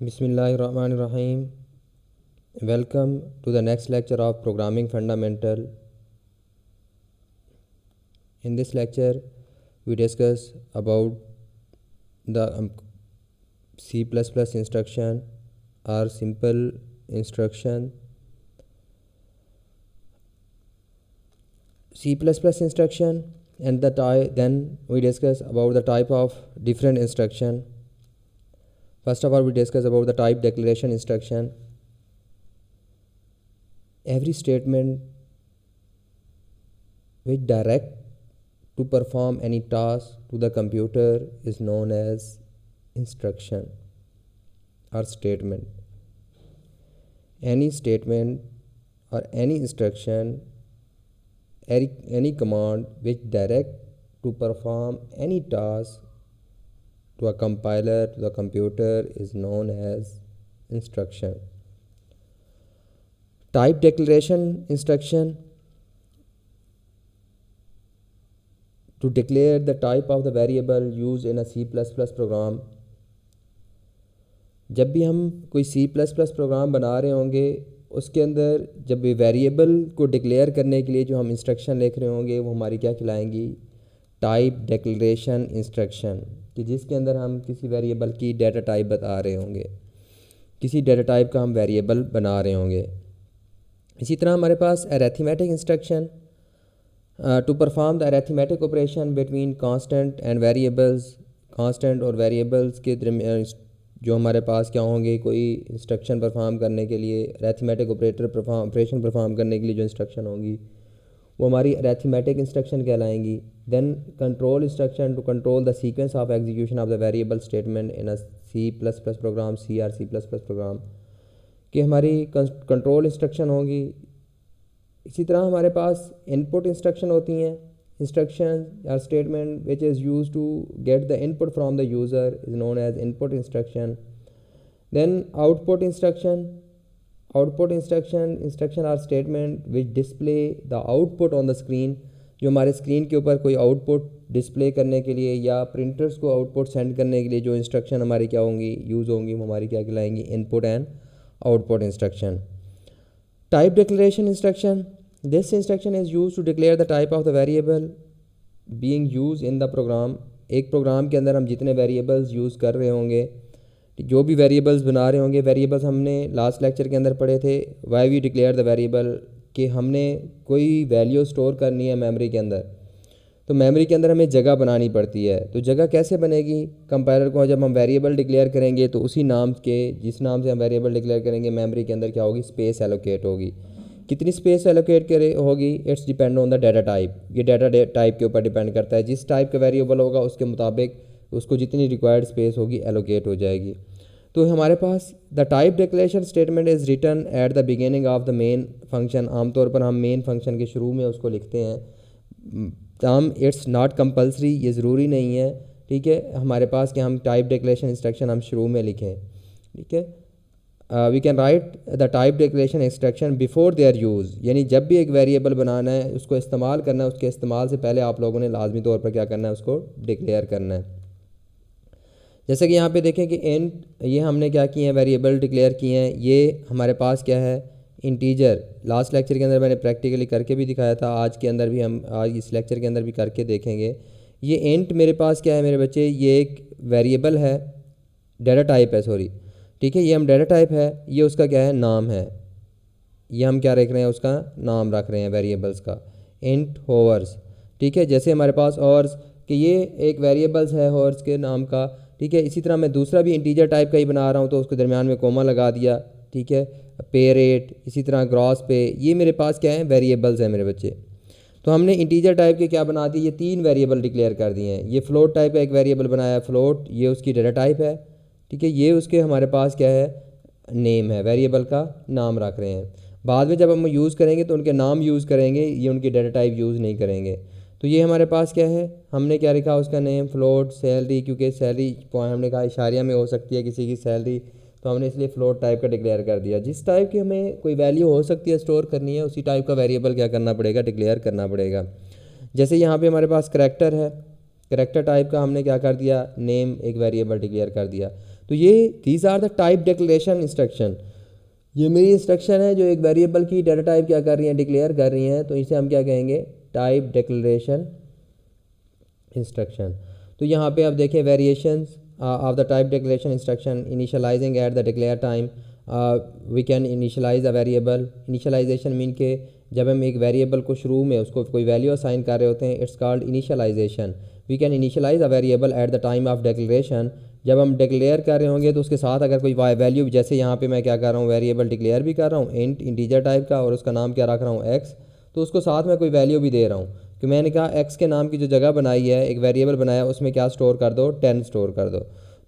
Bismillahirrahmanirrahim. Welcome to the next lecture of Programming Fundamental. In this lecture, we discuss about the C++ instruction or simple instruction. C++ instruction and the type. Then we discuss about the type of different instruction. First of all, we discuss about the type declaration instruction. Every statement which direct to perform any task to the computer is known as instruction or statement. Any statement or any instruction, any command which direct to perform any task to a compiler, to the computer, is known as instruction. Type declaration instruction, to declare the type of the variable used in a C++ program. जब भी हम कोई C++ programme बना रहे होंगे, उसके अंदर जब भी वेरिएबल को डिक्लेयर करने के लिए जो हम इंस्ट्रक्शन लिख रहे होंगे वो हमारी क्या कहलाएंगी? टाइप डिक्लेरेशन इंस्ट्रक्शन, कि जिसके अंदर हम किसी वेरिएबल की डाटा टाइप बता रहे होंगे, किसी डाटा टाइप का हम वेरिएबल बना रहे होंगे. इसी तरह हमारे पास arithmetic instruction, to perform the arithmetic operation between constant and variables. Constant और वेरिएबल्स के दरमियान जो हमारे पास क्या होंगे, कोई इंस्ट्रक्शन परफॉर्म करने के लिए, अरिथमेटिक ऑपरेशन परफॉर्म करने के लिए जो इंस्ट्रक्शन होंगी वो हमारी अरिथमेटिक इंस्ट्रक्शन कहलाएंगी. Then control instruction, to control the sequence of execution of the variable statement in a C++ program, C और C++ प्रोग्राम, कि हमारी कंट्रोल इंस्ट्रक्शन होगी. इसी तरह हमारे पास इनपुट इंस्ट्रक्शन होती हैं. इंस्ट्रक्शन और statement which is use to get the input from the user is known as input instruction. Then output instruction, instruction और statement which display the output on the screen, जो हमारे screen के ऊपर कोई output display करने के लिए या प्रिंटर्स को आउटपुट सेंड करने के लिए जो इंस्ट्रक्शन हमारी क्या होंगी, यूज़ होंगी, वो हमारी क्या कहलाएंगी? Input and output instruction. Type declaration instruction, this instruction is used to declare the type of the variable being used in the program. एक प्रोग्राम के अंदर हम जितने वेरिएबल्स यूज़ कर रहे होंगे, जो भी वेरिएबल्स बना रहे होंगे, वेरिएबल्स हमने लास्ट लेक्चर के अंदर पढ़े थे, why we declare the variable, कि हमने कोई वैल्यू स्टोर करनी है मेमोरी के अंदर, तो मेमोरी के अंदर हमें जगह बनानी पड़ती है. तो जगह कैसे बनेगी? कंपाइलर को जब हम वेरिएबल डिक्लेयर करेंगे तो उसी नाम के, जिस नाम से हम वेरिएबल डिक्लेयर करेंगे, मेमोरी के अंदर क्या होगी? स्पेस एलोकेट होगी. कितनी स्पेस एलोकेट करे होगी? It's depend on the data type. ये डाटा टाइप के ऊपर डिपेंड करता है. जिस टाइप का वेरिएबल होगा उसके मुताबिक उसको जितनी रिक्वायर्ड स्पेस होगी एलोकेट हो जाएगी. तो हमारे पास the type declaration statement is written at the beginning of the main function. आमतौर पर हम मेन फंक्शन के शुरू में उसको लिखते हैं. इट्स नॉट कंपल्सरी, ये ज़रूरी नहीं है, ठीक है, हमारे पास कि हम टाइप डिक्लेरेशन इंस्ट्रक्शन हम शुरू में लिखें. ठीक है, we can write the type declaration instruction before their use, यानी जब भी एक वेरिएबल बनाना है, उसको इस्तेमाल करना है, उसके इस्तेमाल से पहले आप लोगों ने लाजमी तौर पर क्या करना है? उसको डिक्लेयर करना है. जैसे कि यहाँ पे देखें कि इंट, ये हमने क्या किए हैं? वेरिएबल डिक्लेयर किए हैं. ये हमारे पास क्या है? इंटीजर. लास्ट लेक्चर के अंदर मैंने प्रैक्टिकली करके भी दिखाया था, आज के अंदर भी हम आज इस लेक्चर के अंदर भी करके देखेंगे. ये इंट मेरे पास क्या है मेरे बच्चे? ये एक वेरिएबल है, डाटा टाइप है, सॉरी, ठीक है, ये हम डाटा टाइप है, ये उसका क्या है? नाम है. ये हम क्या रख रहे हैं? उसका नाम रख रहे हैं वेरिएबल्स का, इंट हॉवर्स. ठीक है, जैसे हमारे पास हॉवर्स, कि ये एक वेरिएबल्स है हॉवर्स के नाम का. ठीक है, इसी तरह मैं दूसरा भी इंटीजर टाइप का ही बना रहा हूँ तो उसके दरमियान में कोमा लगा दिया. ठीक है, पे रेट, इसी तरह ग्रॉस पे, ये मेरे पास क्या है? वेरिएबल्स हैं मेरे बच्चे. तो हमने इंटीजर टाइप के क्या बना दिए? ये 3 वेरिएबल डिक्लेयर कर दिए हैं. ये फ्लोट टाइप का एक वेरिएबल बनाया, फ्लोट, ये उसकी डाटा टाइप है. ठीक है, ये उसके हमारे पास क्या है? नेम है, वेरिएबल का नाम रख रहे हैं. बाद में जब हम यूज़ करेंगे तो उनके नाम यूज़ करेंगे, ये उनकी डाटा टाइप यूज़ नहीं करेंगे. तो ये हमारे पास क्या है? हमने क्या लिखा? उसका नेम फ्लोट, सैलरी, क्योंकि सैलरी हमने कहा इशारिया में हो सकती है किसी की सैलरी, तो हमने इसलिए फ्लोट टाइप का डिक्लेयर कर दिया. जिस टाइप की हमें कोई वैल्यू हो सकती है स्टोर करनी है, उसी टाइप का वेरिएबल क्या करना पड़ेगा? डिक्लेयर करना पड़ेगा. जैसे यहाँ पे हमारे पास करैक्टर है, करेक्टर टाइप का हमने क्या कर दिया, नेम एक वेरिएबल डिक्लेयर कर दिया। तो ये these are the type declaration instruction. ये मेरी इंस्ट्रक्शन है जो एक वेरिएबल की डाटा टाइप क्या कर रही हैं, डिक्लेयर कर रही हैं, तो इसे हम क्या कहेंगे, टाइप डिक्लेरेशन इंस्ट्रक्शन। तो यहाँ पे आप देखें variations of the type declaration instruction, initializing at the declare time, we can initialize a variable. Initialization mean के जब हम एक वेरिएबल को शुरू में उसको कोई वैल्यू असाइन कर रहे होते हैं, it's called initialization. We can initialize a variable at the time of declaration. जब हम डिक्लेयर कर रहे होंगे तो उसके साथ अगर कोई वैल्यू, जैसे यहाँ पे मैं क्या कर रहा हूँ, वेरिएबल डिक्लेयर भी कर रहा हूँ इंट इंटीजर टाइप का, और उसका नाम क्या रख रहा हूँ, एक्स, तो उसको साथ में कोई वैल्यू भी दे रहा हूँ कि मैंने कहा एक्स के नाम की जो जगह बनाई है, एक वेरिएबल बनाया, उसमें क्या स्टोर कर दो, 10 स्टोर कर दो।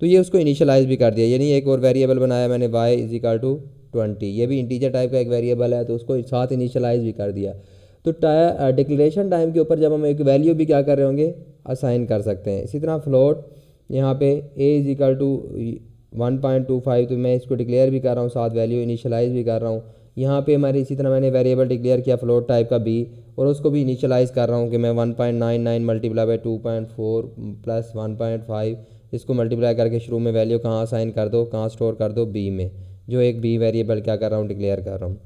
तो ये उसको इनिशियलाइज भी कर दिया, यानी एक और वेरिएबल बनाया मैंने y इज इक्वल टू 20, ये भी इंटीजर टाइप का एक वेरिएबल है, तो उसको साथ इनिशियलाइज भी कर दिया। तो डिक्लेरेशन टाइम के ऊपर जब हम एक वैल्यू भी क्या कर रहे होंगे, असाइन कर सकते हैं। इसी तरह फ्लोट यहाँ पे a इज इक्वल टू 1.25, तो मैं इसको डिक्लेयर भी कर रहा हूँ, साथ वैल्यू इनिशियलाइज भी कर रहा हूँ। यहाँ पे हमारे इसी तरह मैंने वेरिएबल डिक्लेयर किया फ्लोट टाइप का b, और उसको भी इनिशियलाइज कर रहा हूँ कि मैं 1.99 मल्टीप्लाई बाई 2.4 प्लस 1.5, इसको मल्टीप्लाई करके शुरू में वैल्यू कहाँ असाइन कर दो, कहाँ स्टोर कर दो, b में, जो एक b वेरिएबल क्या कर रहा हूँ, डिक्लेयर कर रहा हूँ।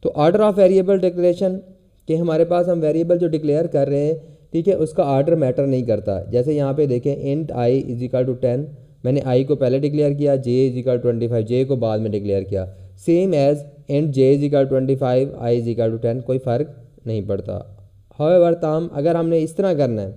तो ऑर्डर ऑफ वेरिएबल डिक्लेरेशन कि हमारे पास हम वेरिएबल जो डिक्लेयर कर रहे हैं, ठीक है, उसका ऑर्डर मैटर नहीं करता। जैसे यहाँ पे देखें int i is equal to 10, मैंने i को पहले डिक्लेयर किया, j इज इक्वल 25, j को बाद में डिक्लेयर किया। Same as int j is equal 25, i is equal to 10, कोई फ़र्क नहीं पड़ता। हाउएवर ताम अगर हमने इस तरह करना है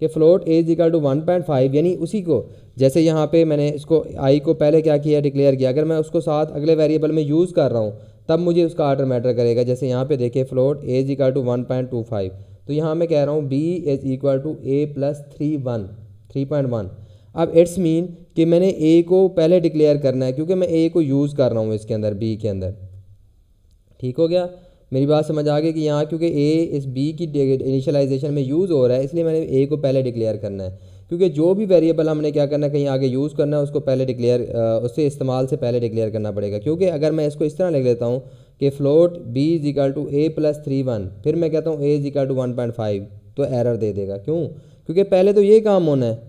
कि float a is equal to 1.5, यानी उसी को, जैसे यहाँ पे मैंने इसको i को पहले क्या किया, डिक्लेयर किया, अगर मैं उसको साथ अगले वेरिएबल में यूज़ कर रहा हूँ तब मुझे उसका ऑर्डर मैटर करेगा। जैसे यहाँ पे देखिए float a is equal to 1.25, तो यहाँ मैं कह रहा हूँ b is equal to a plus 3.1। अब इट्स मीन कि मैंने a को पहले डिक्लेयर करना है, क्योंकि मैं a को यूज़ कर रहा हूँ इसके अंदर, b के अंदर। ठीक हो गया, मेरी बात समझ आ गई कि यहाँ क्योंकि a इस b की इनिशियलाइजेशन में यूज़ हो रहा है, इसलिए मैंने a को पहले डिक्लेयर करना है। क्योंकि जो भी वेरिएबल हमने क्या करना है, कहीं आगे यूज़ करना है, उसको पहले डिक्लेयर, उससे इस्तेमाल से पहले डिक्लेयर करना पड़ेगा। क्योंकि अगर मैं इसको इस तरह लिख लेता हूँ कि float b is equal to a plus 3.1, फिर मैं कहता हूँ a इज इक्वल टू 1.5, तो एरर दे देगा। क्यों? क्योंकि पहले तो ये काम होना है,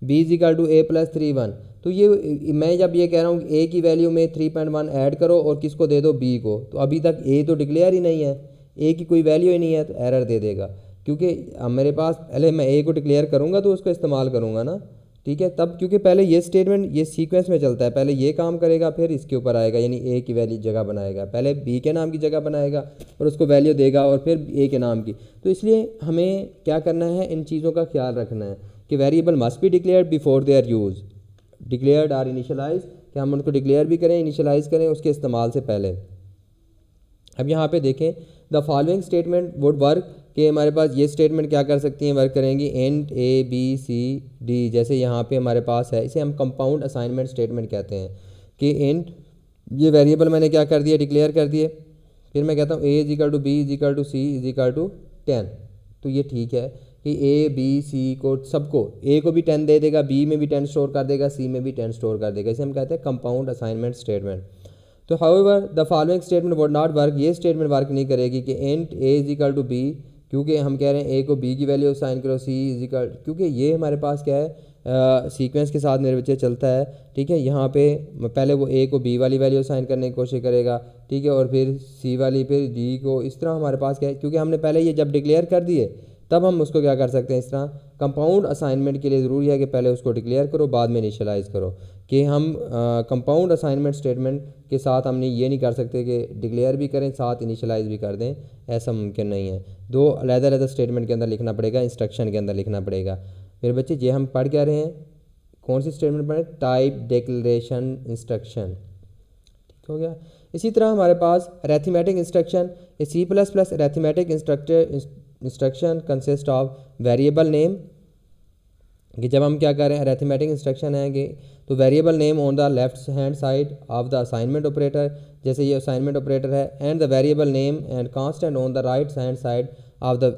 b is equal to a plus 3.1। तो ये मैं जब ये कह रहा हूँ a की वैल्यू में 3.1 ऐड करो और किसको दे दो, b को, तो अभी तक a तो डिक्लेयर ही नहीं है, a की कोई वैल्यू ही नहीं है, तो एरर दे देगा। क्योंकि अब मेरे पास पहले मैं a को डिक्लेयर करूँगा तो उसको इस्तेमाल करूँगा ना, ठीक है, तब क्योंकि पहले ये स्टेटमेंट ये सीक्वेंस में चलता है, पहले ये काम करेगा फिर इसके ऊपर आएगा, यानी a की वैल्यू जगह बनाएगा, पहले b के नाम की जगह बनाएगा और उसको वैल्यू देगा और फिर a के नाम की। तो इसलिए हमें क्या करना है, इन चीज़ों का ख्याल रखना है कि variable must be declared before their use, declared or initialize, कि हम उनको डिक्लेयर भी करें, इनिशियलाइज करें उसके इस्तेमाल से पहले। अब यहाँ पे देखें the following statement would work, कि हमारे पास ये स्टेटमेंट क्या कर सकती हैं, वर्क करेंगी, int a b c d, जैसे यहाँ पे हमारे पास है, इसे हम कंपाउंड असाइनमेंट स्टेटमेंट कहते हैं। कि इंट ये वेरिएबल मैंने क्या कर दिया, डिक्लेयर कर दिए, फिर मैं कहता हूँ a is equal to b is equal to c is equal to 10, तो ये ठीक है कि a b c को सबको, a को भी 10 दे देगा, b में भी 10 स्टोर कर देगा, c में भी 10 स्टोर कर देगा, इसे हम कहते हैं कंपाउंड असाइनमेंट स्टेटमेंट। तो however the following statement would not work, ये स्टेटमेंट वर्क नहीं करेगी कि int a is equal to b, क्योंकि हम कह रहे हैं a को b की वैल्यू असाइन करो, c इज इक्वल, क्योंकि ये हमारे पास क्या है, सीक्वेंस के साथ मेरे बच्चे चलता है, ठीक है। यहाँ पे पहले वो a को b वाली वैल्यू असाइन करने की कोशिश करेगा, ठीक है, और फिर c वाली, फिर d को, इस तरह हमारे पास क्या है, क्योंकि हमने पहले ये जब डिक्लेयर कर दिए तब हम उसको क्या कर सकते हैं, इस तरह कंपाउंड असाइनमेंट के लिए ज़रूरी है कि पहले उसको डिक्लेयर करो बाद में इनिशियलाइज़ करो। कि हम कंपाउंड असाइनमेंट स्टेटमेंट के साथ हमने ये नहीं कर सकते कि डिक्लेयर भी करें साथ इनिशियलाइज़ भी कर दें, ऐसा मुमकिन नहीं है। दो अलग-अलग स्टेटमेंट के अंदर लिखना पड़ेगा, इंस्ट्रक्शन के अंदर लिखना पड़ेगा। मेरे बच्चे ये हम पढ़ क्या रहे हैं, कौन सी स्टेटमेंट पढ़े, टाइप डिक्लेरेशन इंस्ट्रक्शन, ठीक हो गया। इसी तरह हमारे पास arithmetic instruction, C++ arithmetic instruction consist of variable name, कि जब हम क्या कर रहे हैं अरिथमेटिक इंस्ट्रक्शन है कि तो variable name on the left hand side of the assignment operator, जैसे ये असाइनमेंट ऑपरेटर है, and the variable name and constant on the right hand side of the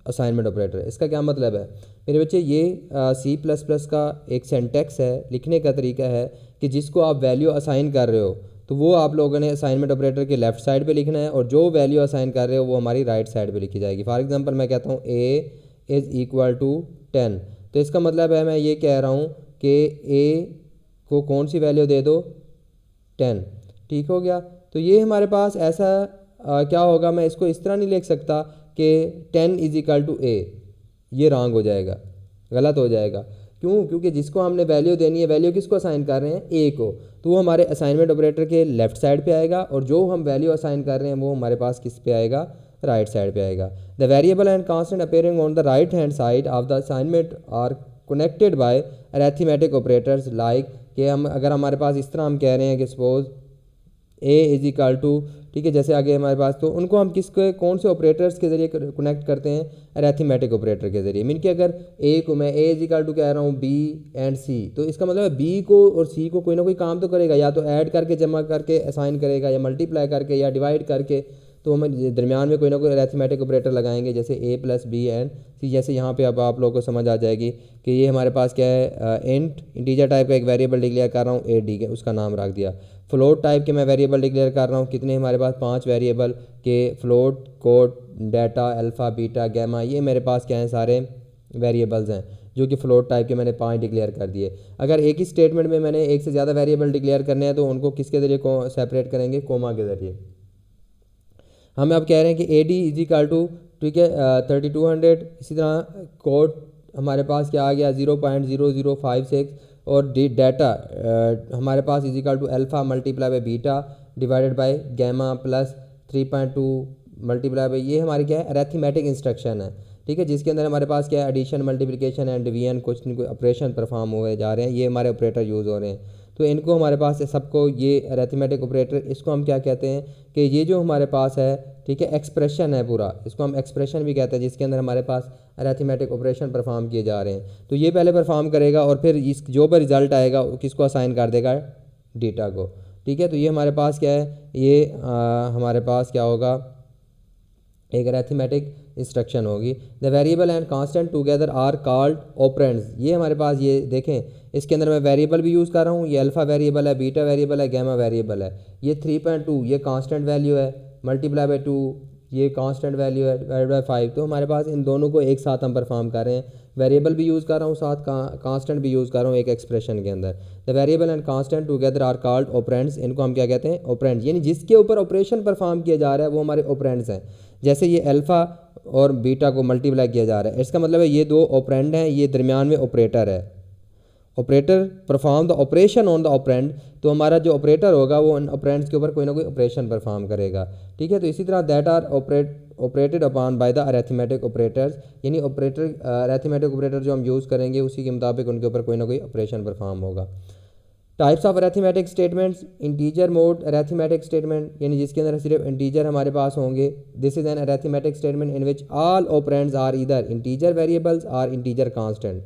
assignment operator. इसका क्या मतलब है मेरे बच्चे, ये C++ का एक सेंटेक्स है, लिखने का तरीका है कि जिसको आप वैल्यू असाइन कर रहे हो तो वो आप लोगों ने असाइनमेंट ऑपरेटर के लेफ्ट साइड पे लिखना है, और जो वैल्यू असाइन कर रहे हो वो हमारी राइट साइड पे लिखी जाएगी। फॉर एग्जांपल मैं कहता हूँ a इज़ इक्वल टू 10। तो इसका मतलब है मैं ये कह रहा हूँ कि ए को कौन सी वैल्यू दे दो, 10। ठीक हो गया। तो ये हमारे पास ऐसा क्या होगा, मैं इसको इस तरह नहीं लिख सकता कि 10 इज़ इक्वल टू ए, ये रॉन्ग हो जाएगा, गलत हो जाएगा। क्यों? क्योंकि जिसको हमने वैल्यू देनी है, वैल्यू किसको असाइन कर रहे हैं, ए को, तो वो हमारे असाइनमेंट ऑपरेटर के लेफ्ट साइड पे आएगा, और जो हम वैल्यू असाइन कर रहे हैं वो हमारे पास किस पे आएगा, राइट साइड पे आएगा। The variable and constant appearing on the right hand side of the assignment are connected by arithmetic operators like, कि हम अगर हमारे पास इस तरह हम कह रहे हैं कि suppose a is equal to, ठीक है, जैसे आगे हमारे पास, तो उनको हम किसके कौन से ऑपरेटर्स के ज़रिए कनेक्ट करते हैं, अरिथमेटिक ऑपरेटर के ज़रिए। मीन कि अगर ए को मैं ए इज इक्वल टू कह रहा हूँ बी एंड सी, तो इसका मतलब है बी को और सी को कोई ना कोई काम तो करेगा, या तो ऐड करके जमा करके असाइन करेगा, या मल्टीप्लाई करके, या डिवाइड करके। तो हम दरमियान में कोई ना कोई अरिथमेटिक ऑपरेटर लगाएंगे, जैसे ए प्लस बी एंड सी। जैसे यहाँ पे अब आप लोगों को समझ आ जाएगी कि ये हमारे पास क्या है, इंटीजर टाइप का एक वेरिएबल डिक्लेयर कर रहा हूँ, ए डी के, उसका नाम रख दिया। फ्लोट टाइप के मैं वेरिएबल डिक्लेयर कर रहा हूँ, कितने हमारे पास 5 वेरिएबल के, float, code, data, alpha, beta, gamma, ये मेरे पास क्या हैं, सारे वेरिएबल्स हैं जो कि फ्लोट टाइप के मैंने 5 डिक्लेयर कर दिए। अगर एक ही स्टेटमेंट में मैंने एक से ज़्यादा वेरिएबल डिक्लेयर करने हैं तो उनको किसके ज़रिए सेपरेट करेंगे, कोमा के ज़रिए। हम अब कह रहे हैं कि a d is equal to, ठीक है, 3200। इसी तरह कोड हमारे पास क्या आ गया, 0.0056, और डाटा हमारे पास is equal to alpha multiply by beta divided by gamma plus 3.2 multiply by, ये हमारी क्या है, अरिथमेटिक इंस्ट्रक्शन है, ठीक है, जिसके अंदर हमारे पास क्या है, एडिशन, मल्टीप्लिकेशन एंड डिवीजन, कुछ न कुछ ऑपरेशन परफॉर्म हुए जा रहे हैं, ये हमारे ऑपरेटर यूज़ हो रहे हैं। तो इनको हमारे पास सबको, ये अरिथमेटिक ऑपरेटर, इसको हम क्या कहते हैं कि ये जो हमारे पास है, ठीक है, एक्सप्रेशन है पूरा, इसको हम एक्सप्रेशन भी कहते हैं, जिसके अंदर हमारे पास अरिथमेटिक ऑपरेशन परफॉर्म किए जा रहे हैं। तो ये पहले परफॉर्म करेगा और फिर इस जो भी रिजल्ट आएगा वो किसको असाइन कर देगा, डेटा को, ठीक है। तो ये हमारे पास क्या है, ये हमारे पास क्या होगा, एक अरिथमेटिक इंस्ट्रक्शन होगी। The variable and constant together are called operands. ये हमारे पास, ये देखें, इसके अंदर मैं वेरिएबल भी यूज़ कर रहा हूँ, ये अल्फ़ा वेरिएबल है, बीटा वेरिएबल है, गैमा वेरिएबल है। ये 3.2 ये कांस्टेंट वैल्यू है, मल्टीप्लाई बाई 2 ये कांस्टेंट वैल्यू है, डिवाइड बाई 5। तो हमारे पास इन दोनों को एक साथ हम परफॉर्म कर रहे हैं, वेरिएबल भी यूज़ कर रहा हूँ, साथ कांस्टेंट भी यूज़ कर रहा हूँ एक एक्सप्रेशन के अंदर। The variable and constant together are called operands. इनको हम क्या कहते हैं, ऑपरेंड्स, यानी जिसके ऊपर ऑपरेशन परफॉर्म किया जा रहा है वो हमारे ऑपरेंड्स हैं। जैसे ये अल्फ़ा और बीटा को मल्टीप्लाई किया जा रहा है, इसका मतलब है ये दो ऑपरेंड हैं, ये दरमियान में ऑपरेटर है। Operator perform the operation on the operand, तो हमारा जो ऑपरेटर होगा वो ऑपरेंड्स के ऊपर कोई ना कोई ऑपरेशन परफॉर्म करेगा, ठीक है। तो इसी तरह that are operated upon by the arithmetic operators, यानी ऑपरेटर अरिथमेटिक ऑपरेटर जो हम यूज़ करेंगे उसी के मुताबिक उनके ऊपर कोई ना कोई ऑपरेशन परफॉर्म होगा। Types of arithmetic statements, integer mode arithmetic statement, यानी जिसके अंदर सिर्फ इंटीजर हमारे पास होंगे। This is an arithmetic statement in which all operands are either integer variables or integer constant,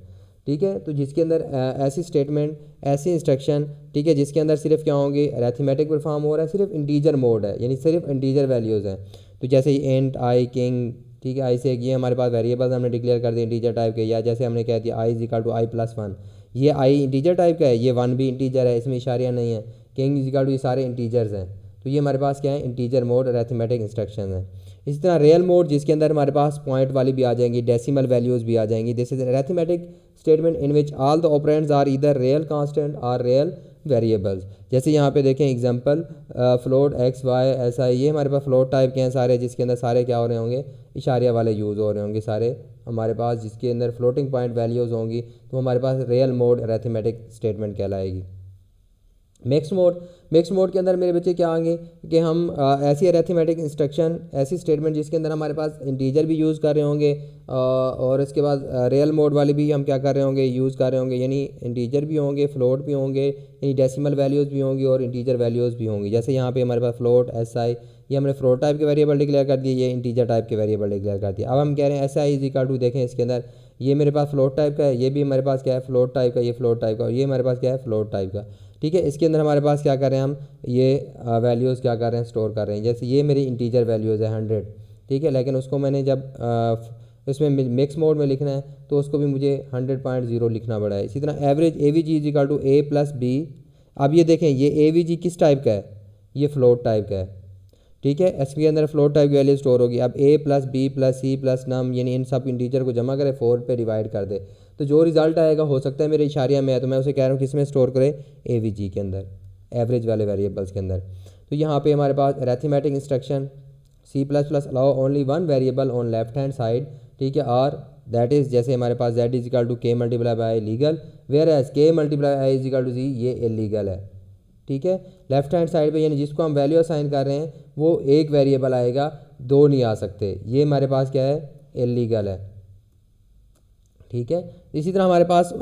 ठीक है। तो जिसके अंदर ऐसी स्टेटमेंट, ऐसी इंस्ट्रक्शन, ठीक है, जिसके अंदर सिर्फ क्या होंगे, अरिथमेटिक परफॉर्म हो रहा है, सिर्फ इंटीजर मोड है, यानी सिर्फ इंटीजर वैल्यूज़ हैं। तो जैसे इंट आई किंग, ठीक है, आई से ये हमारे पास वेरिएबल्स हमने डिक्लेयर कर दिए इंटीजर टाइप के, या जैसे हमने कह दिया I is equal to I plus 1, ये आई इंटीजर टाइप का है, ये 1 भी इंटीजर है, इसमें इशारिया नहीं है, किंग इज इक्वल टू, ये सारे इंटीजर्स हैं। तो ये हमारे पास क्या है, इंटीजर मोड अरिथमेटिक इंस्ट्रक्शन है। इसी तरह रियल मोड, जिसके अंदर हमारे पास पॉइंट वाली भी आ जाएंगी, डेसिमल वैल्यूज़ भी आ जाएंगी। This is arithmetic statement in which all the operands are either real constant और रियल वेरिएबल्स। जैसे यहाँ पे देखें एग्जांपल, फ्लोट एक्स वाई ऐसा, ये हमारे पास फ्लोट टाइप के हैं सारे, जिसके अंदर सारे क्या हो रहे होंगे, इशारिया वाले यूज़ हो रहे होंगे सारे हमारे पास, जिसके अंदर फ्लोटिंग पॉइंट वैल्यूज़ होंगी, तो हमारे पास रियल मोड अरिथमेटिक स्टेटमेंट कहलाएगी। मिक्स मोड के अंदर मेरे बच्चे क्या आएंगे कि हम ऐसी अरिथमेटिक इंस्ट्रक्शन, ऐसी स्टेटमेंट जिसके अंदर हमारे पास इंटीजर भी यूज़ कर रहे होंगे, और इसके बाद रियल मोड वाली भी हम क्या कर रहे होंगे, यूज़ कर रहे होंगे, यानी इंटीजर भी होंगे, फ्लोट भी होंगे, यानी डेसिमल वैल्यूज़ भी होंगी और इंटीजर वैल्यूज़ भी होंगी। जैसे यहाँ पे हमारे पास फ्लोट एस आई, ये हमने फ्लोट टाइप के वेरिएबल डिक्लेयर कर दिए, ये इंटीजर टाइप के वेरिएबल डिक्लेयर कर दिया। अब हम कह रहे हैं s i is equal to, देखें इसके अंदर ये मेरे पास फ्लोट टाइप का है, ये भी हमारे पास क्या है, फ्लोट टाइप का, ये फ्लोट टाइप का, और ये हमारे पास क्या है, फ्लोट टाइप का, ठीक है। इसके अंदर हमारे पास क्या कर रहे हैं, हम ये वैल्यूज़ क्या कर रहे हैं, स्टोर कर रहे हैं। जैसे ये मेरी इंटीजर वैल्यूज़ है 100, ठीक है, लेकिन उसको मैंने जब इसमें मिक्स मोड में लिखना है तो उसको भी मुझे 100.0 लिखना पड़ा है। इसी तरह average a v g is equal to a plus b. अब ये देखें, ये ए वी जी किस टाइप का है, ये फ्लोट टाइप का है, ठीक है। इसके अंदर फ्लोट टाइप की वैल्यू स्टोर होगी। अब a plus b plus c plus num यानी इन सब इंटीजर को जमा करे 4 पे डिवाइड कर दे, तो जो रिजल्ट आएगा हो सकता है मेरे इशारिया में है, तो मैं उसे कह रहा हूँ किस में स्टोर करे, AVG के अंदर, एवरेज वाले वेरिएबल्स के अंदर। तो यहाँ पे हमारे पास arithmetic instruction C++ allow only one variable on left hand side, ठीक है, और दैट इज़ जैसे हमारे पास z is equal to k multiply by legal, whereas k multiply I is equal to G, ये इलीगल है, ठीक है। लेफ्ट हैंड साइड पे यानी जिसको हम वैल्यू असाइन कर रहे हैं वो एक वेरिएबल आएगा, दो नहीं आ सकते, ये हमारे पास क्या है, इलीगल है, ठीक है। इसी तरह हमारे पास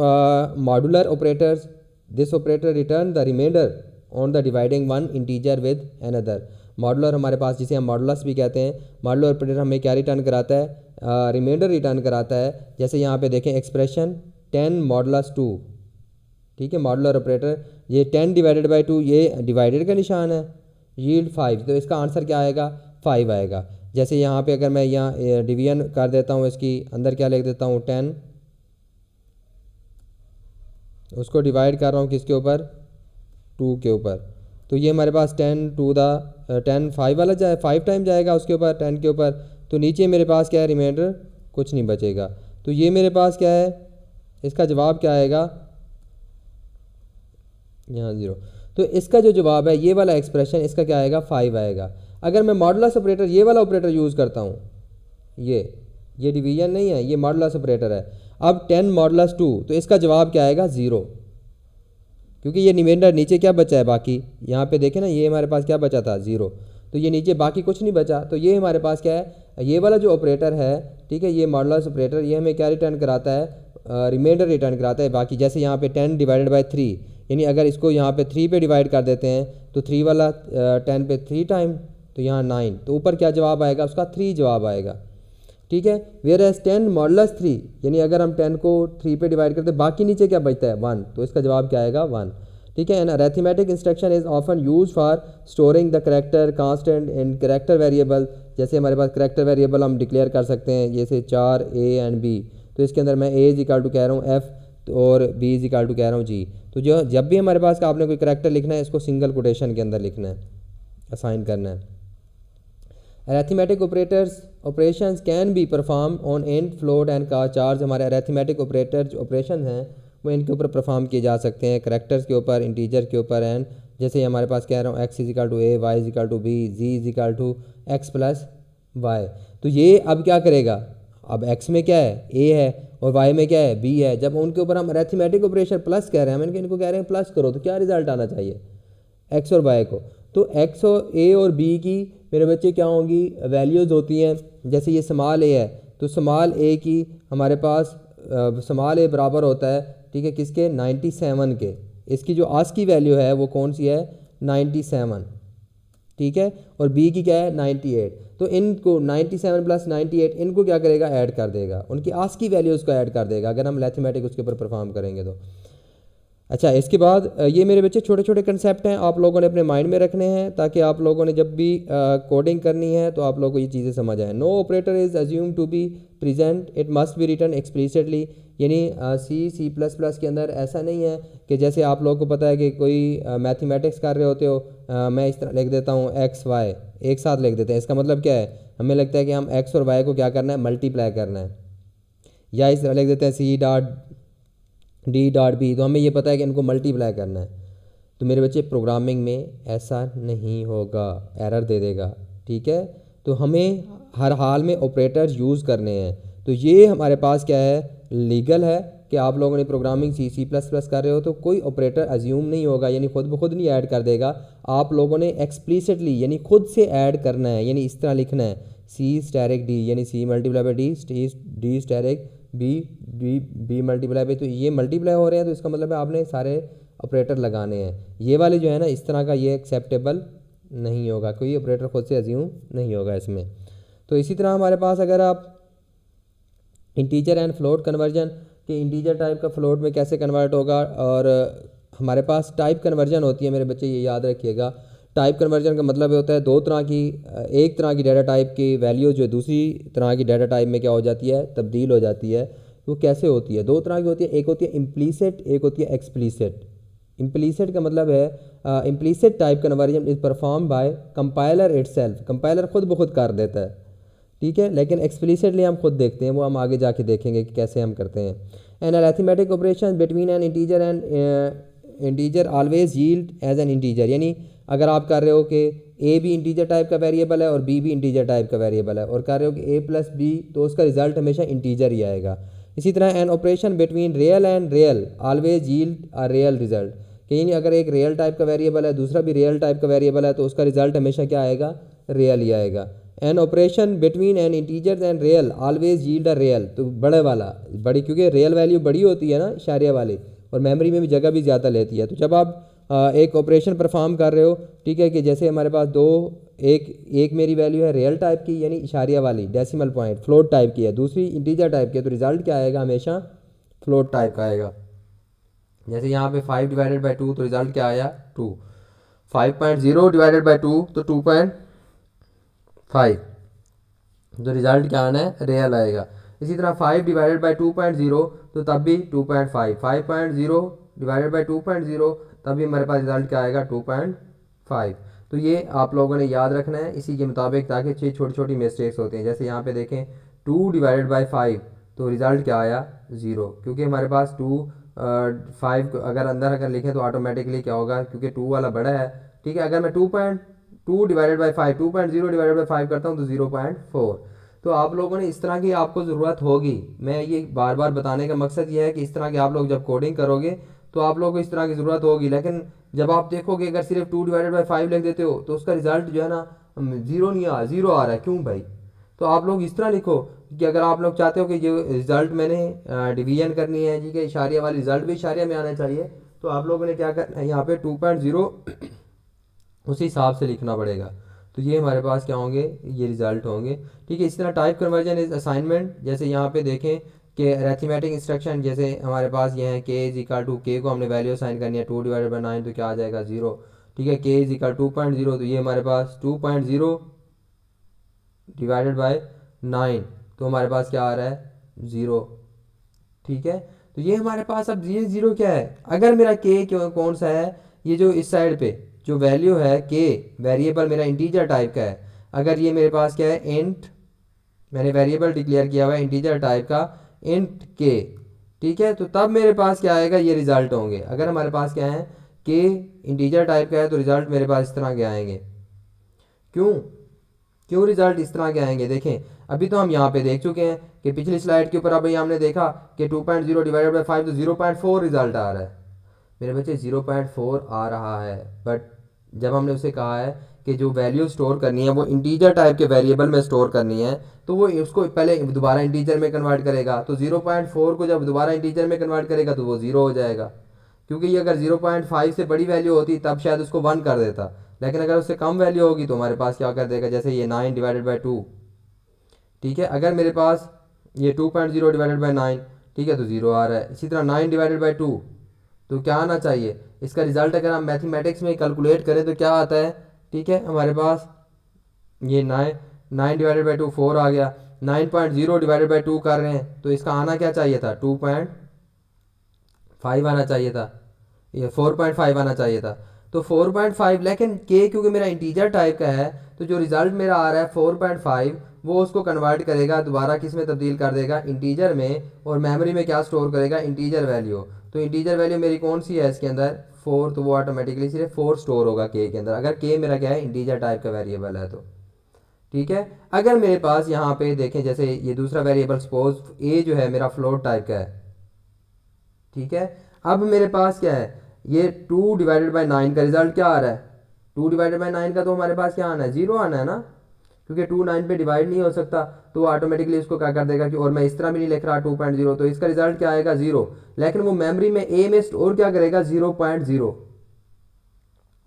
modular operators, this operator return the reminder on the dividing one integer with another. Modular हमारे पास जिसे हम मॉडुलस भी कहते हैं, मॉडुलर ऑपरेटर हमें क्या रिटर्न कराता है, रिमाइंडर रिटर्न कराता है। जैसे यहाँ पे देखें एक्सप्रेशन 10 मॉडुलस 2, ठीक है, मॉडुलर ऑपरेटर, ये 10 डिवाइडेड बाई 2 ये डिवाइडेड का निशान है, यील्ड 5, तो इसका आंसर क्या आएगा, 5 आएगा। जैसे यहाँ पे अगर मैं यहाँ डिवीजन कर देता हूँ, इसकी अंदर क्या लिख देता हूँ 10, उसको डिवाइड कर रहा हूँ किसके ऊपर, 2 के ऊपर, तो ये हमारे पास 10 टू द 10 5 वाला जाए 5 टाइम जाएगा उसके ऊपर 10 के ऊपर, तो नीचे मेरे पास क्या है, रिमाइंडर कुछ नहीं बचेगा। तो ये मेरे पास क्या है, इसका जवाब क्या आएगा, यहाँ 0, तो इसका जो जवाब है ये वाला एक्सप्रेशन, इसका क्या आएगा, 5 आएगा। अगर मैं मॉडुलस ऑपरेटर ये वाला ऑपरेटर यूज़ करता हूँ, ये डिवीजन नहीं है, ये मॉडुलस ऑपरेटर है, अब 10 मॉडुलस 2, तो इसका जवाब क्या आएगा, 0, क्योंकि ये रिमाइंडर नीचे क्या बचा है, बाकी यहाँ पे देखें ना, ये हमारे पास क्या बचा था, 0, तो ये नीचे बाकी कुछ नहीं बचा, तो ये हमारे पास क्या है, ये वाला जो ऑपरेटर है, ठीक है, ये मॉडुलस ऑपरेटर, ये हमें क्या रिटर्न कराता है, रिमाइंडर रिटर्न कराता है बाकी। जैसे यहाँ पे 10 डिवाइडेड बाई 3, यानी अगर इसको यहाँ पे 3 पे डिवाइड कर देते हैं तो 3 वाला 10 पे 3 टाइम, तो यहाँ 9, तो ऊपर क्या जवाब आएगा, उसका 3 जवाब आएगा, ठीक है। वेयर एज 10 मॉडुलस 3, यानी अगर हम 10 को 3 पे डिवाइड करते हैं बाकी नीचे क्या बचता है, 1, तो इसका जवाब क्या आएगा, 1, ठीक है। An arithmetic instruction is often use for storing the character constant in character variable. जैसे हमारे पास करेक्टर वेरिएबल हम डिक्लेयर कर सकते हैं, जैसे 4 A एंड B, तो इसके अंदर मैं A इज इक्वल टू कह रहा हूँ F और B इज इक्वल टू कह रहा हूँ G। तो जो जब भी हमारे पास आपने कोई करेक्टर लिखना है, इसको सिंगल कोटेशन के अंदर लिखना है, असाइन करना है। Arithmetic operations can be perform on int float and का चार्ज। हमारे अरिथमेटिक ऑपरेटर जो ऑपरेशन हैं वो इनके ऊपर परफॉर्म किए जा सकते हैं, करेक्टर्स के ऊपर, इंटीजर के ऊपर, एंड जैसे हमारे पास कह रहा हूँ x is equal to a, y is equal to b, z is equal to x plus y. तो ये अब क्या करेगा, अब x में क्या है, a है, और y में क्या है, b है। जब उनके ऊपर हम अरिथमेटिक ऑपरेशन प्लस कह रहे हैं, हम इनको कह रहे हैं प्लस करो, तो क्या रिजल्ट आना चाहिए, x और y को, तो x और a और b की मेरे बच्चे क्या होंगी, वैल्यूज़ होती हैं। जैसे ये स्मॉल a है, तो स्मॉल a की हमारे पास स्मॉल a बराबर होता है, ठीक है, किसके, 97 के। इसकी जो आज की वैल्यू है वो कौन सी है, 97, ठीक है, और b की क्या है, 98। तो इनको 97 प्लस 98 इनको क्या करेगा, ऐड कर देगा, उनकी आज की वैल्यूज़ को ऐड कर देगा अगर हम मैथमेटिक उसके ऊपर परफॉर्म करेंगे तो। अच्छा, इसके बाद ये मेरे बच्चे छोटे छोटे कंसेप्ट हैं, आप लोगों ने अपने माइंड में रखने हैं ताकि आप लोगों ने जब भी कोडिंग करनी है तो आप लोगों को ये चीज़ें समझ आए। No operator is assume to be present, it must be written explicitly. यानी C++ के अंदर ऐसा नहीं है कि जैसे आप लोगों को पता है कि कोई मैथमेटिक्स कर रहे होते हो, मैं इस तरह लिख देता हूँ x y, एक साथ लिख देते हैं, इसका मतलब क्या है, हमें लगता है कि हम x और y को क्या करना है, मल्टीप्लाई करना है, या इस तरह लिख देते हैं C.D.B, तो हमें ये पता है कि इनको मल्टीप्लाई करना है। तो मेरे बच्चे प्रोग्रामिंग में ऐसा नहीं होगा, एरर दे देगा, ठीक है। तो हमें हर हाल में ऑपरेटर्स यूज़ करने हैं। तो ये हमारे पास क्या है, लीगल है कि आप लोगों ने प्रोग्रामिंग C++ कर रहे हो तो कोई ऑपरेटर अज्यूम नहीं होगा, यानी खुद ब खुद नहीं ऐड कर देगा, आप लोगों ने एक्सप्लिसिटली यानी खुद से ऐड करना है। यानी इस तरह लिखना है C*D, यानी C multiply by D B multiply by, तो ये मल्टीप्लाई हो रहे हैं, तो इसका मतलब है आपने सारे ऑपरेटर लगाने हैं। ये वाले जो है ना, इस तरह का ये एक्सेप्टेबल नहीं होगा, कोई ऑपरेटर खुद से अज्यूम नहीं होगा इसमें। तो इसी तरह हमारे पास अगर आप इंटीजर एंड फ्लोट कन्वर्जन कि इंटीजर टाइप का फ्लोट में कैसे कन्वर्ट होगा, और हमारे पास टाइप कन्वर्जन होती है मेरे बच्चे, ये याद रखिएगा। टाइप कन्वर्जन का मतलब होता है दो तरह की, एक तरह की डाटा टाइप की वैल्यू जो दूसरी तरह की डाटा टाइप में क्या हो जाती है, तब्दील हो जाती है। वो कैसे होती है, दो तरह की होती है, एक होती है इम्प्लीसिट, एक होती है एक्सप्लीसिट। इम्प्लीसिट का मतलब है implicit type conversion is perform by compiler itself, compiler खुद ब खुद कर देता है, ठीक है। लेकिन एक्सप्लिसिटली हम खुद देखते हैं, वो हम आगे जाके देखेंगे कि कैसे हम करते हैं। An arithmetic operation between an integer and integer always yield as an integer, यानी अगर आप कर रहे हो कि ए भी इंटीजर टाइप का वेरिएबल है और बी भी इंटीजर टाइप का वेरिएबल है और कर रहे हो कि ए प्लस बी, तो उसका रिजल्ट हमेशा इंटीजर ही आएगा। इसी तरह an operation between real and real always yield a real result, कि यानी अगर एक रियल टाइप का वेरिएबल है दूसरा भी रियल टाइप का वेरिएबल है तो उसका रिजल्ट हमेशा क्या आएगा, रियल ही आएगा। An operation between an integer and real always yield a real, तो बड़े वाला बड़ी, क्योंकि रियल वैल्यू बड़ी होती है ना इशारिया वाली, और मेमोरी में भी जगह भी ज़्यादा लेती है। तो जब आप एक ऑपरेशन परफॉर्म कर रहे हो, ठीक है, कि जैसे हमारे पास दो, एक मेरी वैल्यू है रियल टाइप की यानी इशारिया वाली डेसिमल पॉइंट फ्लोट टाइप की है, दूसरी इंटीजर टाइप की है, तो रिजल्ट क्या आएगा, हमेशा फ्लोट टाइप का आएगा। जैसे यहाँ पे 5 डिवाइडेड बाई 2, तो रिजल्ट क्या आया 2। 5.0 डिवाइडेड बाई 2 तो 2.5, तो रिजल्ट क्या आना है, रियल आएगा। इसी तरह 5 डिवाइडेड बाई 2.0 तो तब भी 2.5, 5.0 डिवाइडेड बाई 2.0 तब भी हमारे पास रिजल्ट क्या आएगा 2.5। तो ये आप लोगों ने याद रखना है इसी के मुताबिक, ताकि छोटी छोटी मिस्टेक्स होती हैं। जैसे यहाँ पे देखें 2 डिवाइडेड बाई 5 तो रिजल्ट क्या आया 0, क्योंकि हमारे पास 5 अगर अगर लिखें तो ऑटोमेटिकली क्या होगा, क्योंकि 2 वाला बड़ा है, ठीक है। अगर मैं 2 डिवाइडेड बाई 5 2.0 डिवाइडेड बाई 5 करता हूँ तो 0.4। तो आप लोगों ने इस तरह की आपको ज़रूरत होगी, मैं ये बार बार बताने का मकसद ये है कि इस तरह की आप लोग जब कोडिंग करोगे तो आप लोगों को इस तरह की ज़रूरत होगी। लेकिन जब आप देखोगे अगर सिर्फ 2 डिवाइडेड बाई 5 लिख देते हो तो उसका रिजल्ट जो है ना ज़ीरो नहीं आ, ज़ीरो आ रहा है, क्यों भाई। तो आप लोग इस तरह लिखो कि अगर आप लोग चाहते हो कि जो रिज़ल्ट मैंने डिवीजन करनी है जी, कि इशारिया वाली रिज़ल्ट भी इशारिया में आना चाहिए, तो आप लोगों ने क्या करना है, यहाँ पे 2.0 उसी हिसाब से लिखना पड़ेगा। तो ये हमारे पास क्या होंगे, ये रिजल्ट होंगे, ठीक है। इस तरह टाइप कन्वर्जन इज असाइनमेंट, जैसे यहाँ पे देखें कि अरिथमेटिक इंस्ट्रक्शन, जैसे हमारे पास ये है के इज इक्वल टू, के को हमने वैल्यू असाइन करनी है 2 डिवाइडेड बाई 9 तो क्या आ जाएगा 0, ठीक है। के इज इक्वल 2.0 तो ये हमारे पास 2.0 डिवाइडेड बाई 9 तो हमारे पास क्या आ रहा है 0, ठीक है। तो ये हमारे पास अब ये 0 क्या है, अगर मेरा के कौन सा है, ये जो इस साइड पे जो वैल्यू है के वेरिएबल मेरा इंटीजर टाइप का है, अगर ये मेरे पास क्या है इंट, मैंने वेरिएबल डिक्लेयर किया हुआ है इंटीजर टाइप का इंट के, ठीक है। तो तब मेरे पास क्या आएगा, ये रिजल्ट होंगे। अगर हमारे पास क्या है के इंटीजर टाइप का है तो रिजल्ट मेरे पास इस तरह के आएंगे। क्यों क्यों रिजल्ट इस तरह के आएंगे, देखें अभी तो हम यहाँ पे देख चुके हैं कि पिछली स्लाइड के ऊपर अभी हमने देखा कि 2.0 डिवाइडेड बाई 5 तो 0.4 रिजल्ट आ रहा है मेरे बच्चे, 0.4 आ रहा है। बट जब हमने उसे कहा है कि जो वैल्यू स्टोर करनी है वो इंटीजर टाइप के वेरिएबल में स्टोर करनी है, तो वो उसको पहले दोबारा इंटीजर में कन्वर्ट करेगा, तो 0.4 को जब दोबारा इंटीजर में कन्वर्ट करेगा तो वो 0 हो जाएगा, क्योंकि ये अगर 0.5 से बड़ी वैल्यू होती तब शायद उसको 1 कर देता, लेकिन अगर उससे कम वैल्यू होगी तो हमारे पास क्या कर देगा, जैसे ये 9 डिवाइडेड बाई 2, ठीक है। अगर मेरे पास ये 2.0 डिवाइडेड बाई 9, ठीक है, तो 0 आ रहा है। इसी तरह 9 डिवाइडेड बाई 2 तो क्या आना चाहिए, इसका रिजल्ट अगर हम मैथमेटिक्स में कैलकुलेट करें तो क्या आता है, ठीक है। हमारे पास ये 9 डिवाइडेड बाई 2 4 आ गया, 9.0 डिवाइडेड बाई 2 कर रहे हैं तो इसका आना क्या चाहिए था 2.5 आना चाहिए था, ये 4.5 आना चाहिए था, तो 4.5। लेकिन के क्योंकि मेरा इंटीजर टाइप का है तो जो रिजल्ट मेरा आ रहा है 4.5 वो उसको कन्वर्ट करेगा दोबारा किस में तब्दील कर देगा, इंटीजर में, और मेमोरी में क्या स्टोर करेगा, इंटीजर वैल्यू। तो इंटीजर वैल्यू मेरी कौन सी है इसके अंदर 4, तो वो ऑटोमेटिकली सिर्फ 4 स्टोर होगा के अंदर, अगर के मेरा क्या है इंटीजर टाइप का वेरिएबल है तो, ठीक है। अगर मेरे पास यहाँ पे देखें जैसे ये दूसरा वेरिएबल सपोज ए जो है मेरा फ्लोट टाइप का है, ठीक है। अब मेरे पास क्या है, ये 2 डिवाइडेड बाई 9 का रिजल्ट क्या आ रहा है, 2 डिवाइडेड बाई 9 का तो हमारे पास क्या आना है 0 आना है ना, क्योंकि 2 9 पे डिवाइड नहीं हो सकता, तो ऑटोमेटिकली इसको क्या कर देगा कि, और मैं इस तरह भी नहीं लिख रहा 2.0, तो इसका रिजल्ट क्या आएगा 0, लेकिन वो मेमोरी में ए में स्टोर क्या करेगा 0.0,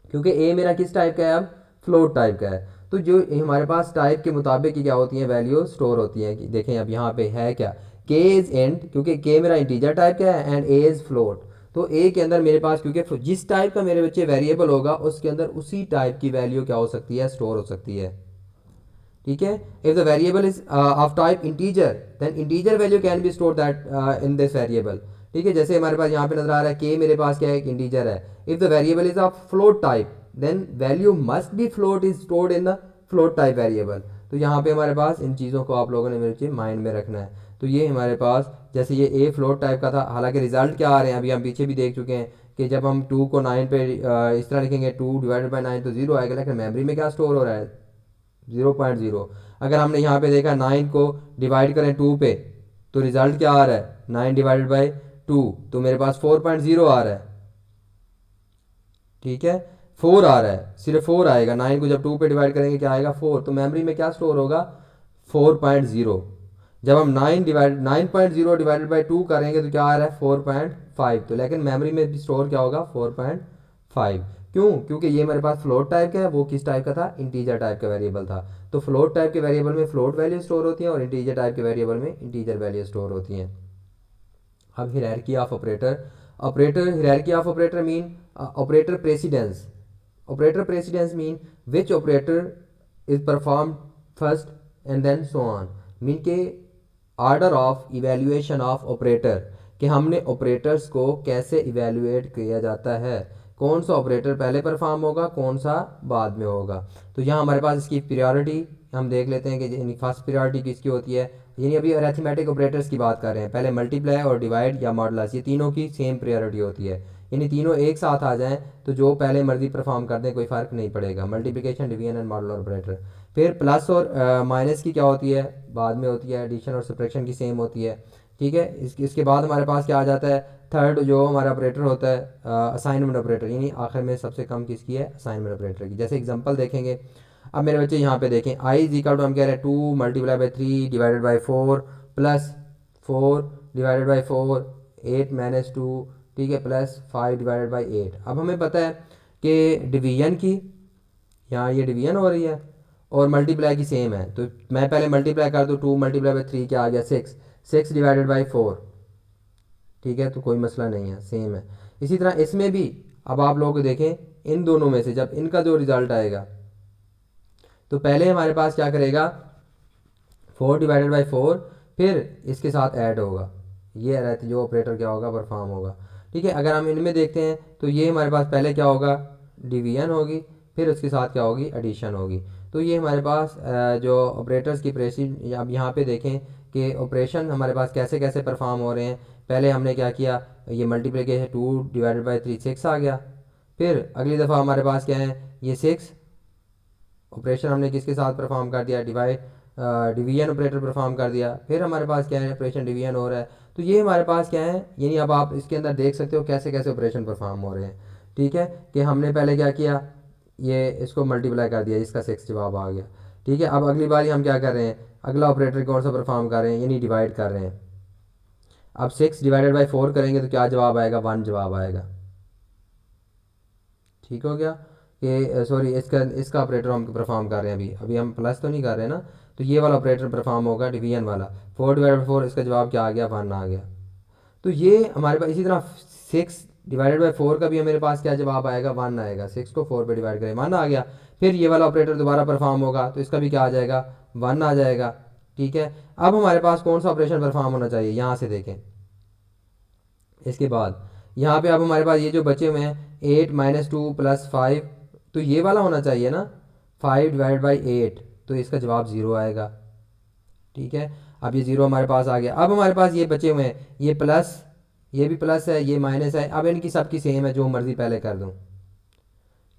क्योंकि ए मेरा किस टाइप का है अब फ्लोट टाइप का है। तो जो हमारे पास टाइप के मुताबिक क्या होती हैं वैल्यू स्टोर होती हैं, कि देखें अब यहाँ पे है क्या, के इज इंट, क्योंकि के मेरा इंटीजर टाइप का है, एंड ए इज फ्लोट। तो ए के अंदर मेरे पास क्योंकि जिस टाइप का मेरे बच्चे वेरिएबल होगा उसके अंदर उसी टाइप की वैल्यू क्या हो सकती है, स्टोर हो सकती है, ठीक है। If the variable is of type integer then integer value can be store that in this variable, ठीक है, जैसे हमारे पास यहाँ पे नजर आ रहा है k मेरे पास क्या है, एक इंटीजर है। If the variable is of float type then value must be float is stored in the float type variable. तो यहाँ पे हमारे पास इन चीज़ों को आप लोगों ने मेरे माइंड में रखना है। तो ये हमारे पास जैसे ये ए फ्लोट टाइप का था, हालांकि रिजल्ट क्या आ रहे हैं अभी हम पीछे भी देख चुके हैं कि जब हम 2 को 9 पे इस तरह लिखेंगे 2 डिवाइडेड बाई 9 तो 0 आएगा, लेकिन मेमोरी में क्या स्टोर हो रहा है 0.0। अगर हमने यहाँ पे देखा 9 को डिवाइड करें 2 पे तो रिजल्ट क्या आ रहा है 9 डिवाइडेड बाई 2, तो मेरे पास 4.0 आ रहा है। ठीक है, 4 आ रहा है, सिर्फ 4 आएगा। 9 को जब 2 पे डिवाइड करेंगे क्या आएगा 4, तो मेमोरी में क्या स्टोर होगा 4.0। जब हम 9.0 डिवाइडेड बाई 2 करेंगे तो क्या आ रहा है 4.5, तो लेकिन मेमोरी में स्टोर क्या होगा 4.5। क्यों? क्योंकि ये मेरे पास फ्लोट टाइप का है, वो किस टाइप का था, इंटीजर टाइप का वेरिएबल था। तो फ्लोट टाइप के वेरिएबल में फ्लोट वैल्यू स्टोर होती है और इंटीजर टाइप के वेरिएबल में इंटीजर वैल्यू स्टोर होती हैं। अब hierarchy of operator hierarchy of operator mean operator precedence. Operator precedence mean which operator is perform first and then so on, mean के order of evaluation of operator, कि हमने operators को कैसे evaluate किया जाता है, कौन सा ऑपरेटर पहले परफॉर्म होगा, कौन सा बाद में होगा। तो यहाँ हमारे पास इसकी प्रायोरिटी हम देख लेते हैं कि फर्स्ट प्रायोरिटी किसकी होती है। यानी अभी अरिथमेटिक ऑपरेटर्स की बात कर रहे हैं, पहले मल्टीप्लाई और डिवाइड या मॉडुलस, ये तीनों की सेम प्रायोरिटी होती है। यानी तीनों एक साथ आ जाएं तो जो पहले मर्जी परफॉर्म कर दें कोई फ़र्क नहीं पड़ेगा, multiplication division and modular operator. फिर प्लस और माइनस की क्या होती है, बाद में होती है। एडिशन और सब्ट्रैक्शन की सेम होती है। ठीक है, इसके बाद हमारे पास क्या आ जाता है, थर्ड जो हमारा ऑपरेटर होता है असाइनमेंट ऑपरेटर, यानी आखिर में सबसे कम किसकी है, असाइनमेंट ऑपरेटर की। जैसे एग्जांपल देखेंगे, अब मेरे बच्चे यहाँ पे देखें आई इज इक्वल टू, हम कह रहे हैं 2 multiply by 3 divided by 4 plus 4 divided by 4 8 minus 2, ठीक है, प्लस 5 डिवाइडेड बाई 8। अब हमें पता है कि डिवीजन की यहाँ ये डिवीजन हो रही है और मल्टीप्लाई की सेम है, तो मैं पहले मल्टीप्लाई कर दूँ, 2 मल्टीप्लाई बाई 3 क्या आ गया 6 डिवाइडेड बाई 4। ठीक है, तो कोई मसला नहीं है, सेम है। इसी तरह इसमें भी अब आप लोग देखें इन दोनों में से जब इनका जो रिजल्ट आएगा तो पहले हमारे पास क्या करेगा 4 डिवाइडेड बाई 4, फिर इसके साथ ऐड होगा, ये रहती जो ऑपरेटर क्या होगा परफॉर्म होगा। ठीक है, अगर हम इनमें देखते हैं तो ये हमारे पास पहले क्या होगा डिवीजन होगी, फिर उसके साथ क्या होगी एडिशन होगी। तो ये हमारे पास जो ऑपरेटर्स की प्रेसिड, अब यहाँ पे देखें कि ऑपरेशन हमारे पास कैसे कैसे परफॉर्म हो रहे हैं। पहले हमने क्या किया, ये मल्टीप्लिकेशन 2 डिवाइडेड बाई 3 6 आ गया। फिर अगली दफ़ा हमारे पास क्या है, ये 6 ऑपरेशन हमने किसके साथ परफॉर्म कर दिया, डिवीजन ऑपरेटर परफॉर्म कर दिया। फिर हमारे पास क्या है, ऑपरेशन डिवीजन हो रहा है। तो ये हमारे पास क्या है, यानी अब आप इसके अंदर देख सकते हो कैसे कैसे ऑपरेशन परफॉर्म हो रहे हैं। ठीक है, कि हमने पहले क्या किया, ये इसको मल्टीप्लाई कर दिया, इसका 6 जवाब आ गया। ठीक है, अब अगली बार हम क्या कर रहे हैं, अगला ऑपरेटर कौन सा परफॉर्म कर रहे हैं, यानी डिवाइड कर रहे हैं। अब 6 डिवाइडेड बाई 4 करेंगे तो क्या जवाब आएगा, 1 जवाब आएगा। ठीक हो गया, कि सॉरी इसका ऑपरेटर हम परफॉर्म कर रहे हैं, अभी हम प्लस तो नहीं कर रहे ना, तो ये वाला ऑपरेटर परफॉर्म होगा डिवीजन वाला। 4 डिवाइडेड बाई 4, इसका जवाब क्या आ गया 1 आ गया। तो ये हमारे पास इसी तरह 6 डिवाइडेड बाई 4 का भी मेरे पास क्या जवाब आएगा 1 आएगा। 6 को 4 पे डिवाइड करें 1 आ गया। फिर ये वाला ऑपरेटर दोबारा परफॉर्म होगा तो इसका भी क्या आ जाएगा 1 आ जाएगा। ठीक है, अब हमारे पास कौन सा ऑपरेशन परफॉर्म होना चाहिए, यहाँ से देखें। इसके बाद यहाँ पे अब हमारे पास ये जो बचे हुए हैं 8 माइनस 2 प्लस 5, तो ये वाला होना चाहिए ना 5 डिवाइड बाई 8, तो इसका जवाब 0 आएगा। ठीक है, अब ये 0 हमारे पास आ गया। अब हमारे पास ये बचे हुए हैं, ये प्लस, ये भी प्लस है, ये माइनस है। अब इनकी सबकी सेम है, जो मर्ज़ी पहले कर दूँ।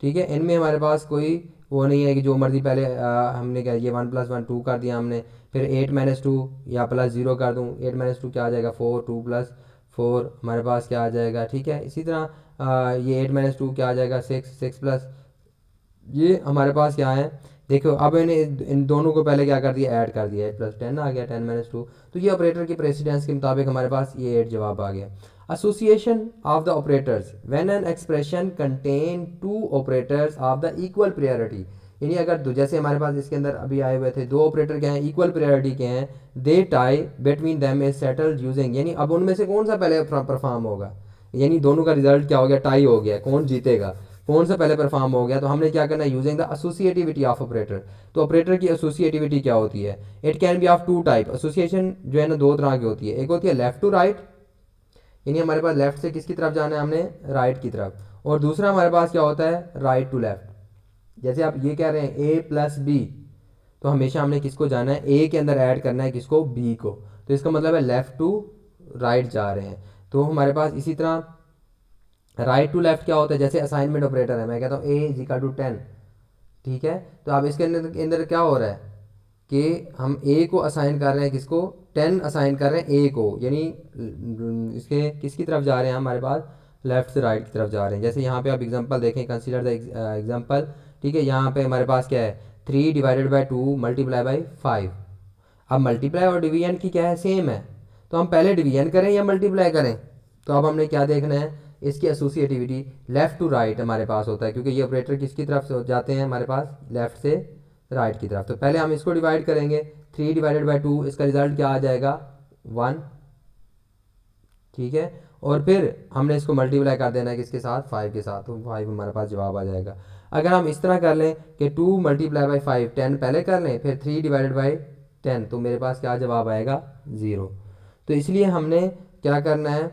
ठीक है, इनमें हमारे पास कोई वो नहीं है कि जो मर्ज़ी पहले हमने क्या ये 1 + 1 2 कर दिया हमने, फिर 8 माइनस 2 या प्लस 0 कर दूँ, 8 माइनस 2 क्या आ जाएगा 4, 2 + 4 हमारे पास क्या आ जाएगा। ठीक है, इसी तरह ये 8 माइनस 2 क्या आ जाएगा 6, 6 प्लस ये हमारे पास क्या है, देखो अब इन दोनों को पहले क्या कर दिया ऐड कर दिया, 8 + 10 आ गया 10 माइनस 2। तो ये ऑपरेटर की प्रेसिडेंस के मुताबिक हमारे पास ये 8 जवाब आ गया। Association of the operators when an expression contain 2 operators of the equal priority, यानी अगर जैसे हमारे पास इसके अंदर अभी आए हुए थे 2 ऑपरेटर क्या हैं इक्वल प्रायोरिटी के हैं, they tie between them is settled using, यानी अब उनमें से कौन सा पहले परफॉर्म होगा, यानी दोनों का रिजल्ट क्या हो गया टाई हो गया, कौन जीतेगा, कौन सा पहले परफॉर्म हो गया। तो हमने क्या करना है using the associativity of operator. तो ऑपरेटर की एसोसिएटिविटी क्या होती है, it can be of 2 type. Association जो है ना 2 तरह की होती है, एक होती है लेफ्ट टू राइट, यानी हमारे पास लेफ्ट से किसकी तरफ जाना है, हमने राइट की तरफ। और दूसरा हमारे पास क्या होता है, राइट टू लेफ्ट। जैसे आप ये कह रहे हैं ए प्लस बी, तो हमेशा हमने किसको जाना है, ए के अंदर ऐड करना है किसको, बी को। तो इसका मतलब है लेफ्ट टू राइट जा रहे हैं। तो हमारे पास इसी तरह राइट टू लेफ्ट क्या होता है, जैसे असाइनमेंट ऑपरेटर है, मैं कहता हूँ ए इज इक्वल टू 10, ठीक है। तो अब इसके अंदर क्या हो रहा है कि हम ए को असाइन कर रहे हैं किसको, 10 असाइन कर रहे हैं ए को, यानी इसके किसकी तरफ जा रहे हैं, हमारे पास लेफ्ट से राइट की तरफ जा रहे हैं। जैसे यहाँ पे आप एग्जांपल देखें, कंसीडर द एग्जांपल, ठीक है। यहाँ पे हमारे पास क्या है, 3 डिवाइडेड बाई 2 मल्टीप्लाई बाई 5। अब मल्टीप्लाई और डिवीजन की क्या है, सेम है। तो हम पहले डिवीजन करें या मल्टीप्लाई करें, तो अब हमने क्या देखना है, इसकी एसोसिएटिविटी लेफ्ट टू राइट हमारे पास होता है, क्योंकि ये ऑपरेटर किसकी तरफ से जाते हैं, हमारे पास लेफ्ट से राइट की तरफ। तो पहले हम इसको डिवाइड करेंगे, 3 डिवाइडेड बाई 2, इसका रिजल्ट क्या आ जाएगा, 1, ठीक है। और फिर हमने इसको मल्टीप्लाई कर देना है किसके साथ, 5 के साथ, तो 5 हमारे पास जवाब आ जाएगा। अगर हम इस तरह कर लें कि 2 मल्टीप्लाई बाई 5, 10 पहले कर लें, फिर 3 डिवाइडेड बाई 10, तो मेरे पास क्या जवाब आएगा, 0। तो इसलिए हमने क्या करना है,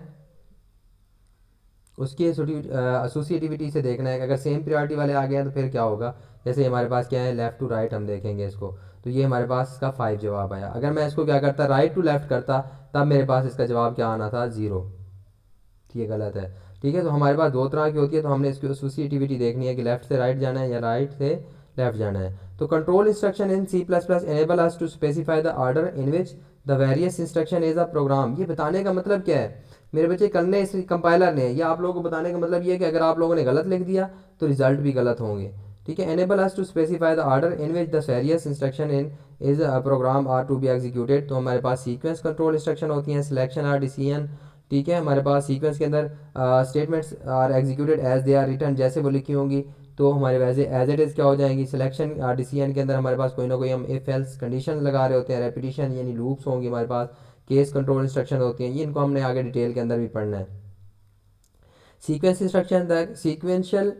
उसकी एसोसिएटिविटी से देखना है कि अगर सेम प्रायोरिटी वाले आ गए हैं तो फिर क्या होगा। जैसे हमारे पास क्या है, लेफ्ट टू राइट हम देखेंगे इसको, तो ये हमारे पास इसका 5 जवाब आया। अगर मैं इसको क्या करता, राइट टू लेफ्ट करता, तब मेरे पास इसका जवाब क्या आना था, 0। ये गलत है, ठीक है। तो हमारे पास दो तरह की होती है, तो हमने इसकी एसोसिएटिविटी देखनी है कि लेफ्ट से राइट जाना है या राइट से लेफ्ट जाना है। तो control instruction in C plus plus enable us to specify the order in which the various instruction is a program. ये बताने का मतलब क्या है मेरे बच्चे, करने इस कंपाइलर ने, या आप लोगों को बताने का मतलब ये है कि अगर आप लोगों ने गलत लिख दिया तो रिजल्ट भी गलत होंगे, ठीक है। Enable us to specify the order in which the various instruction in is a program are to be executed. तो हमारे पास सीक्वेंस कंट्रोल इंस्ट्रक्शन होती हैं, सिलेक्शन आर डिसीजन, ठीक है। हमारे पास सीक्वेंस के अंदर statements are executed as they are written, जैसे वो लिखी होंगी तो हमारे वैसे एज इट इज़ क्या हो जाएंगी। सिलेक्शन डिसीजन के अंदर हमारे पास कोई ना कोई हम इफ एल्स कंडीशन लगा रहे होते हैं, रेपिटेशन यानी लूप्स होंगी हमारे पास, केस कंट्रोल इंस्ट्रक्शन होती हैं, ये इनको हमने आगे डिटेल के अंदर भी पढ़ना है। Sequence instruction, the sequential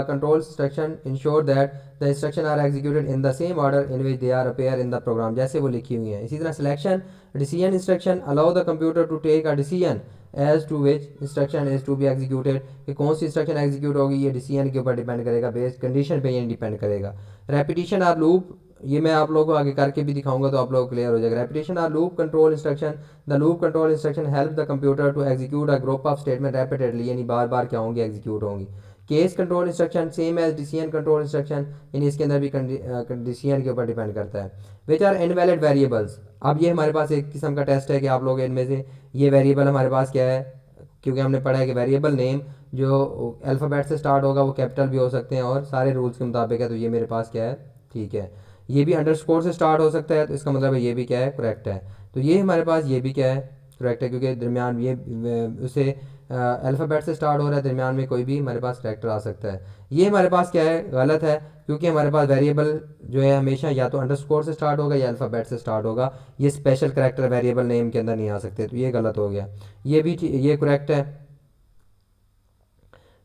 control instruction ensure that the instruction are executed in the same order in which they are appear in the program, जैसे वो लिखी हुई हैं। इसी तरह selection decision instruction allow the computer to take a decision as to which instruction is to be executed, कि कौन सी instruction execute होगी, ये डिसीजन के ऊपर डिपेंड करेगा, बेस्ड कंडीशन पे ये डिपेंड करेगा। रेपिटेशन आर लूप, ये मैं आप लोगों को आगे करके भी दिखाऊंगा तो आप लोगों को क्लियर हो जाएगा। Repetition or loop control instruction, the loop control instruction help the computer to execute a group of statement repeatedly, यानी बार बार क्या होंगे, एग्जीक्यूट होंगी। Case control instruction same as decision control instruction, यानी इसके अंदर भी डिसीजन के ऊपर डिपेंड करता है। विच आर इनवैलिड वेरिएबल्स, अब ये हमारे पास एक किस्म का टेस्ट है कि आप लोग इनमें से ये वेरिएबल हमारे पास क्या है, क्योंकि हमने पढ़ा है कि वेरिएबल नेम जो अल्फ़ाबेट से स्टार्ट होगा वो कैपिटल भी हो सकते हैं और सारे रूल्स के मुताबिक है, तो ये मेरे पास क्या है, ठीक है। ये भी अंडरस्कोर से स्टार्ट हो सकता है, तो इसका मतलब है ये भी क्या है, करेक्ट है। तो ये हमारे पास ये भी क्या है, करेक्ट है, क्योंकि दरमियान ये उसे अल्फ़ाबेट से स्टार्ट हो रहा है, दरमियान में कोई भी हमारे पास करेक्टर आ सकता है। ये हमारे पास क्या है, गलत है, क्योंकि हमारे पास वेरिएबल जो है हमेशा या तो अंडरस्कोर से स्टार्ट होगा या अल्फ़ाबेट से स्टार्ट होगा, ये स्पेशल करेक्टर वेरिएबल नेम के अंदर नहीं आ सकते, तो ये गलत हो गया। ये भी ये करेक्ट है,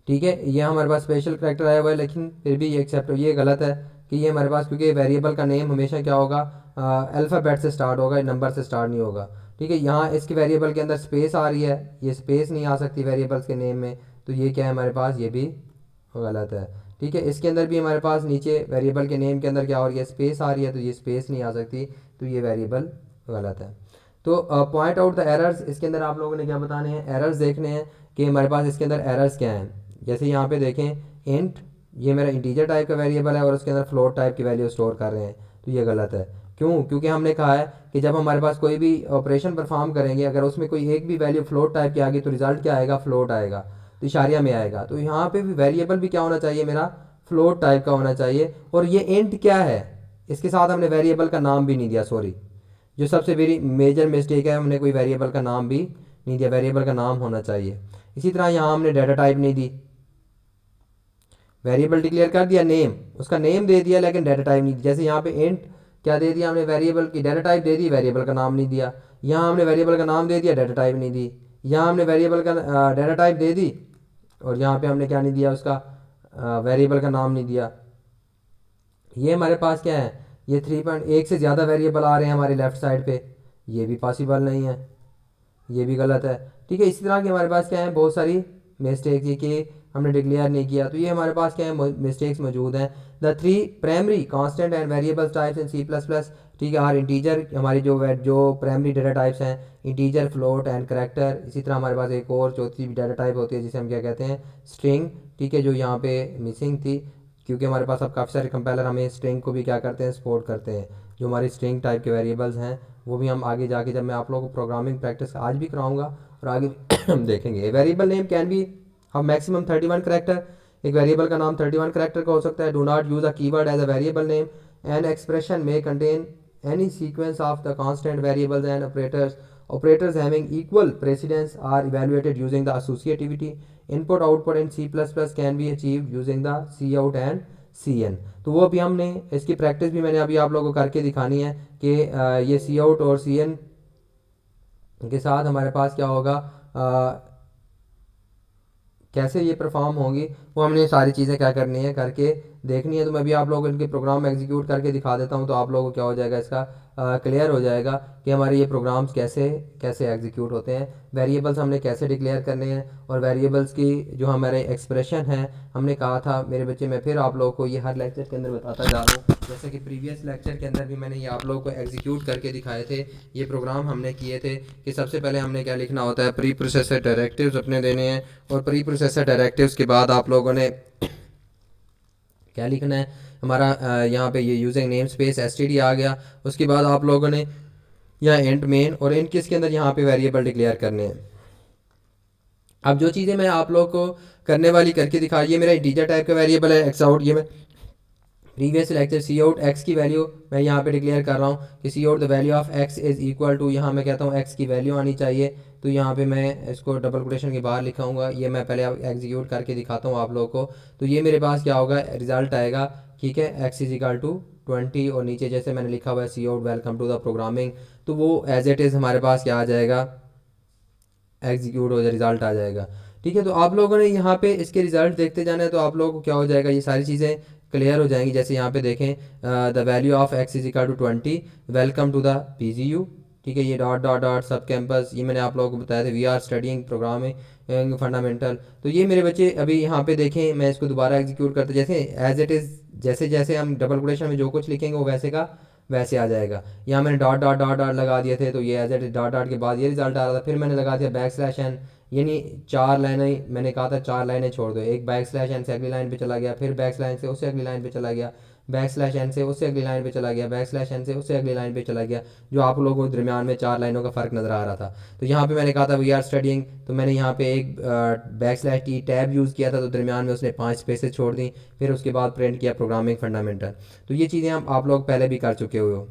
ठीक है। ये हमारे पास स्पेशल करेक्टर आया हुआ है, लेकिन फिर भी ये एक्सेप्ट, ये गलत है कि ये हमारे पास, क्योंकि वेरिएबल का नेम हमेशा क्या होगा, अल्फ़ाबेट से स्टार्ट होगा, नंबर से स्टार्ट नहीं होगा, ठीक है। यहाँ इसके वेरिएबल के अंदर स्पेस आ रही है, ये स्पेस नहीं आ सकती वेरिएबल्स के नेम में, तो ये क्या है हमारे पास, ये भी गलत है, ठीक है। इसके अंदर भी हमारे पास नीचे वेरिएबल के नेम के अंदर क्या हो रही है, स्पेस आ रही है, तो ये स्पेस नहीं आ सकती, तो ये वेरिएबल गलत है। तो पॉइंट आउट द एरर्स, इसके अंदर आप लोगों ने क्या बताने हैं, एरर्स देखने हैं कि हमारे पास इसके अंदर एरर्स क्या हैं। जैसे यहाँ पे देखें इंट, ये मेरा इंटीजर टाइप का वेरिएबल है और उसके अंदर फ्लोट टाइप की वैल्यू स्टोर कर रहे हैं, तो ये गलत है। क्यों, क्योंकि हमने कहा है कि जब हमारे पास कोई भी ऑपरेशन परफॉर्म करेंगे, अगर उसमें कोई एक भी वैल्यू फ्लोट टाइप की आ गई तो रिजल्ट क्या आएगा, फ्लोट आएगा, तो इशारिया में आएगा। तो यहाँ पे भी वेरिएबल भी क्या होना चाहिए, मेरा फ्लोट टाइप का होना चाहिए। और ये इंट क्या है, इसके साथ हमने वेरिएबल का नाम भी नहीं दिया, सॉरी, जो सबसे बड़ी मेजर मिस्टेक है, हमने कोई वेरिएबल का नाम भी नहीं दिया, वेरिएबल का नाम होना चाहिए। इसी तरह यहाँ हमने डाटा टाइप नहीं दी, वेरिएबल डिक्लेयर कर दिया नेम, उसका नेम दे दिया लेकिन डाटा टाइप नहीं दी। जैसे यहाँ पे इंट क्या दे दिया हमने, वेरिएबल की डाटा टाइप दे दी, वेरिएबल का नाम नहीं दिया। यहाँ हमने वेरिएबल का नाम दे दिया, डाटा टाइप नहीं दी। यहाँ हमने वेरिएबल का डाटा टाइप दे दी और यहाँ पे हमने क्या नहीं दिया, उसका वेरिएबल का नाम नहीं दिया। ये हमारे पास क्या है, ये 3.1 से ज़्यादा वेरिएबल आ रहे हैं हमारे लेफ्ट साइड पे, ये भी पॉसिबल नहीं है, ये भी गलत है। ठीक है, इसी तरह के हमारे पास क्या है, बहुत सारी मिस्टेक्स, ये कि हमने डिक्लेयर नहीं किया, तो ये हमारे पास क्या है, मिस्टेक्स मौजूद हैं। The three primary constant and variable types in C plus plus, ठीक है, हर इंटीजर, हमारी जो प्राइमरी डेटा टाइप्स हैं, इंटीजर, फ्लोट एंड करैक्टर। इसी तरह हमारे पास एक और चौथी डेटा टाइप होती है जिसे हम क्या कहते हैं, स्ट्रिंग। ठीक है, जो यहाँ पे मिसिंग थी, क्योंकि हमारे पास अब काफ़ी सारे कंपाइलर हमें स्ट्रिंग को भी क्या करते हैं, सपोर्ट करते हैं। जो हमारी स्ट्रिंग टाइप के वेरिएबल्स हैं वो भी हम आगे जाके, जब मैं आप लोगों को प्रोग्रामिंग प्रैक्टिस आज भी कराऊंगा और आगे हम देखेंगे। वेरिएबल नेम कैन बी हम मैक्सिमम 31 करैक्टर, एक वेरिएबल का नाम 31 करैक्टर का हो सकता है। Do not use a keyword as a variable name and expression में contain any sequence of the constant variables and operators having equal precedence are evaluated using the associativity. Input output in C++ can be achieved using the cout and cn। तो वो भी हमने इसकी practice भी मैंने अभी आप लोगों को करके दिखानी है कि ये cout और cn के साथ हमारे पास क्या होगा, कैसे ये परफॉर्म होंगी, वो हमने सारी चीज़ें क्या करनी है, करके देखनी है। तो मैं भी आप लोगों को इनके प्रोग्राम एग्जीक्यूट करके दिखा देता हूँ, तो आप लोगों को क्या हो जाएगा, इसका क्लियर हो जाएगा कि हमारे ये प्रोग्राम्स कैसे कैसे एग्जीक्यूट होते हैं, वेरिएबल्स हमने कैसे डिक्लेयर करने हैं, और वेरिएबल्स की जो हमारे एक्सप्रेशन है, हमने कहा था मेरे बच्चे, मैं फिर आप लोगों को ये हर लेक्चर के अंदर बताता जा रहा हूँ। जैसे कि प्रीवियस लेक्चर के अंदर भी मैंने ये आप लोगों को एग्जीक्यूट करके दिखाए थे, ये प्रोग्राम हमने किए थे कि सबसे पहले हमने क्या लिखना होता है, प्री प्रोसेसर डायरेक्टिव्स अपने देने हैं, और प्री प्रोसेसर डायरेक्टिव्स के बाद आप लोगों ने क्या लिखना है, हमारा यहाँ पे ये यूजिंग नेम स्पेस एसटीडी आ गया। उसके बाद आप लोगों ने यहाँ एंड मेन और इन किसके अंदर यहाँ पे वेरिएबल डिक्लेयर करने हैं। अब जो चीज़ें मैं आप लोग को करने वाली करके दिखा, ये मेरा इंटीजर टाइप का वेरिएबल है एक्स आउट, ये मैं previous lecture C out X की वैल्यू मैं यहाँ पे डिक्लेयर कर रहा हूँ कि C out the value of x is equal to, यहाँ मैं कहता हूँ एक्स की वैल्यू आनी चाहिए, तो यहाँ पे मैं इसको डबल कोटेशन के बाहर लिखाऊंगा। ये मैं पहले एग्जीक्यूट करके दिखाता हूँ आप लोगों को। तो ये मेरे पास क्या होगा, रिजल्ट आएगा, ठीक है, एक्स इज इक्वल टू 20, और नीचे जैसे मैंने लिखा हुआ है C out welcome to the programming, तो वो एज इट इज़ हमारे पास क्या आ जाएगा, एग्जीक्यूट हो जाए, रिजल्ट आ जाएगा। ठीक है, तो आप लोगों ने यहाँ पे इसके रिजल्ट देखते जाना है, तो आप लोगों को क्या हो जाएगा, ये सारी चीज़ें क्लियर हो जाएंगी। जैसे यहाँ पे देखें, the value of x is equal to 20, welcome to the PGU। ठीक है, ये dot dot dot sub campus, ये मैंने आप लोगों को बताया था, we are studying programming fundamental. तो ये मेरे बच्चे अभी यहाँ पे देखें, मैं इसको दोबारा एग्जीक्यूट करते, जैसे एज इट इज़, जैसे जैसे हम डबल कोटेशन में जो कुछ लिखेंगे वो वैसे का वैसे आ जाएगा। यहाँ मैंने डॉट डॉट डॉट डॉट लगा दिए थे, तो ये एज इट डॉट डॉट के बाद ये रिजल्ट आ रहा था। फिर मैंने लगा दिया बैक स्लैश एन, यानी 4 लाइनें, मैंने कहा था 4 लाइनें छोड़ दो, एक बैक स्लैश एन से अगली लाइन पे चला गया, फिर बैक स्लैश से उससे अगली लाइन पे चला गया, बैक स्लैश एन से उससे अगली लाइन पे चला गया, बैक स्लैश एन से उससे अगली लाइन पे चला गया, जो आप लोगों के दरमियान में 4 लाइनों का फ़र्क नज़र आ रहा था। तो यहाँ पे मैंने कहा था वी आर स्टडिंग, तो मैंने यहाँ पे एक back slash T tab use किया था, तो दरमियान में उसने 5 स्पेसेस छोड़ दी, फिर उसके बाद प्रिंट किया प्रोग्रामिंग फंडामेंटल। तो ये चीज़ें आप लोग पहले भी कर चुके हुए हो।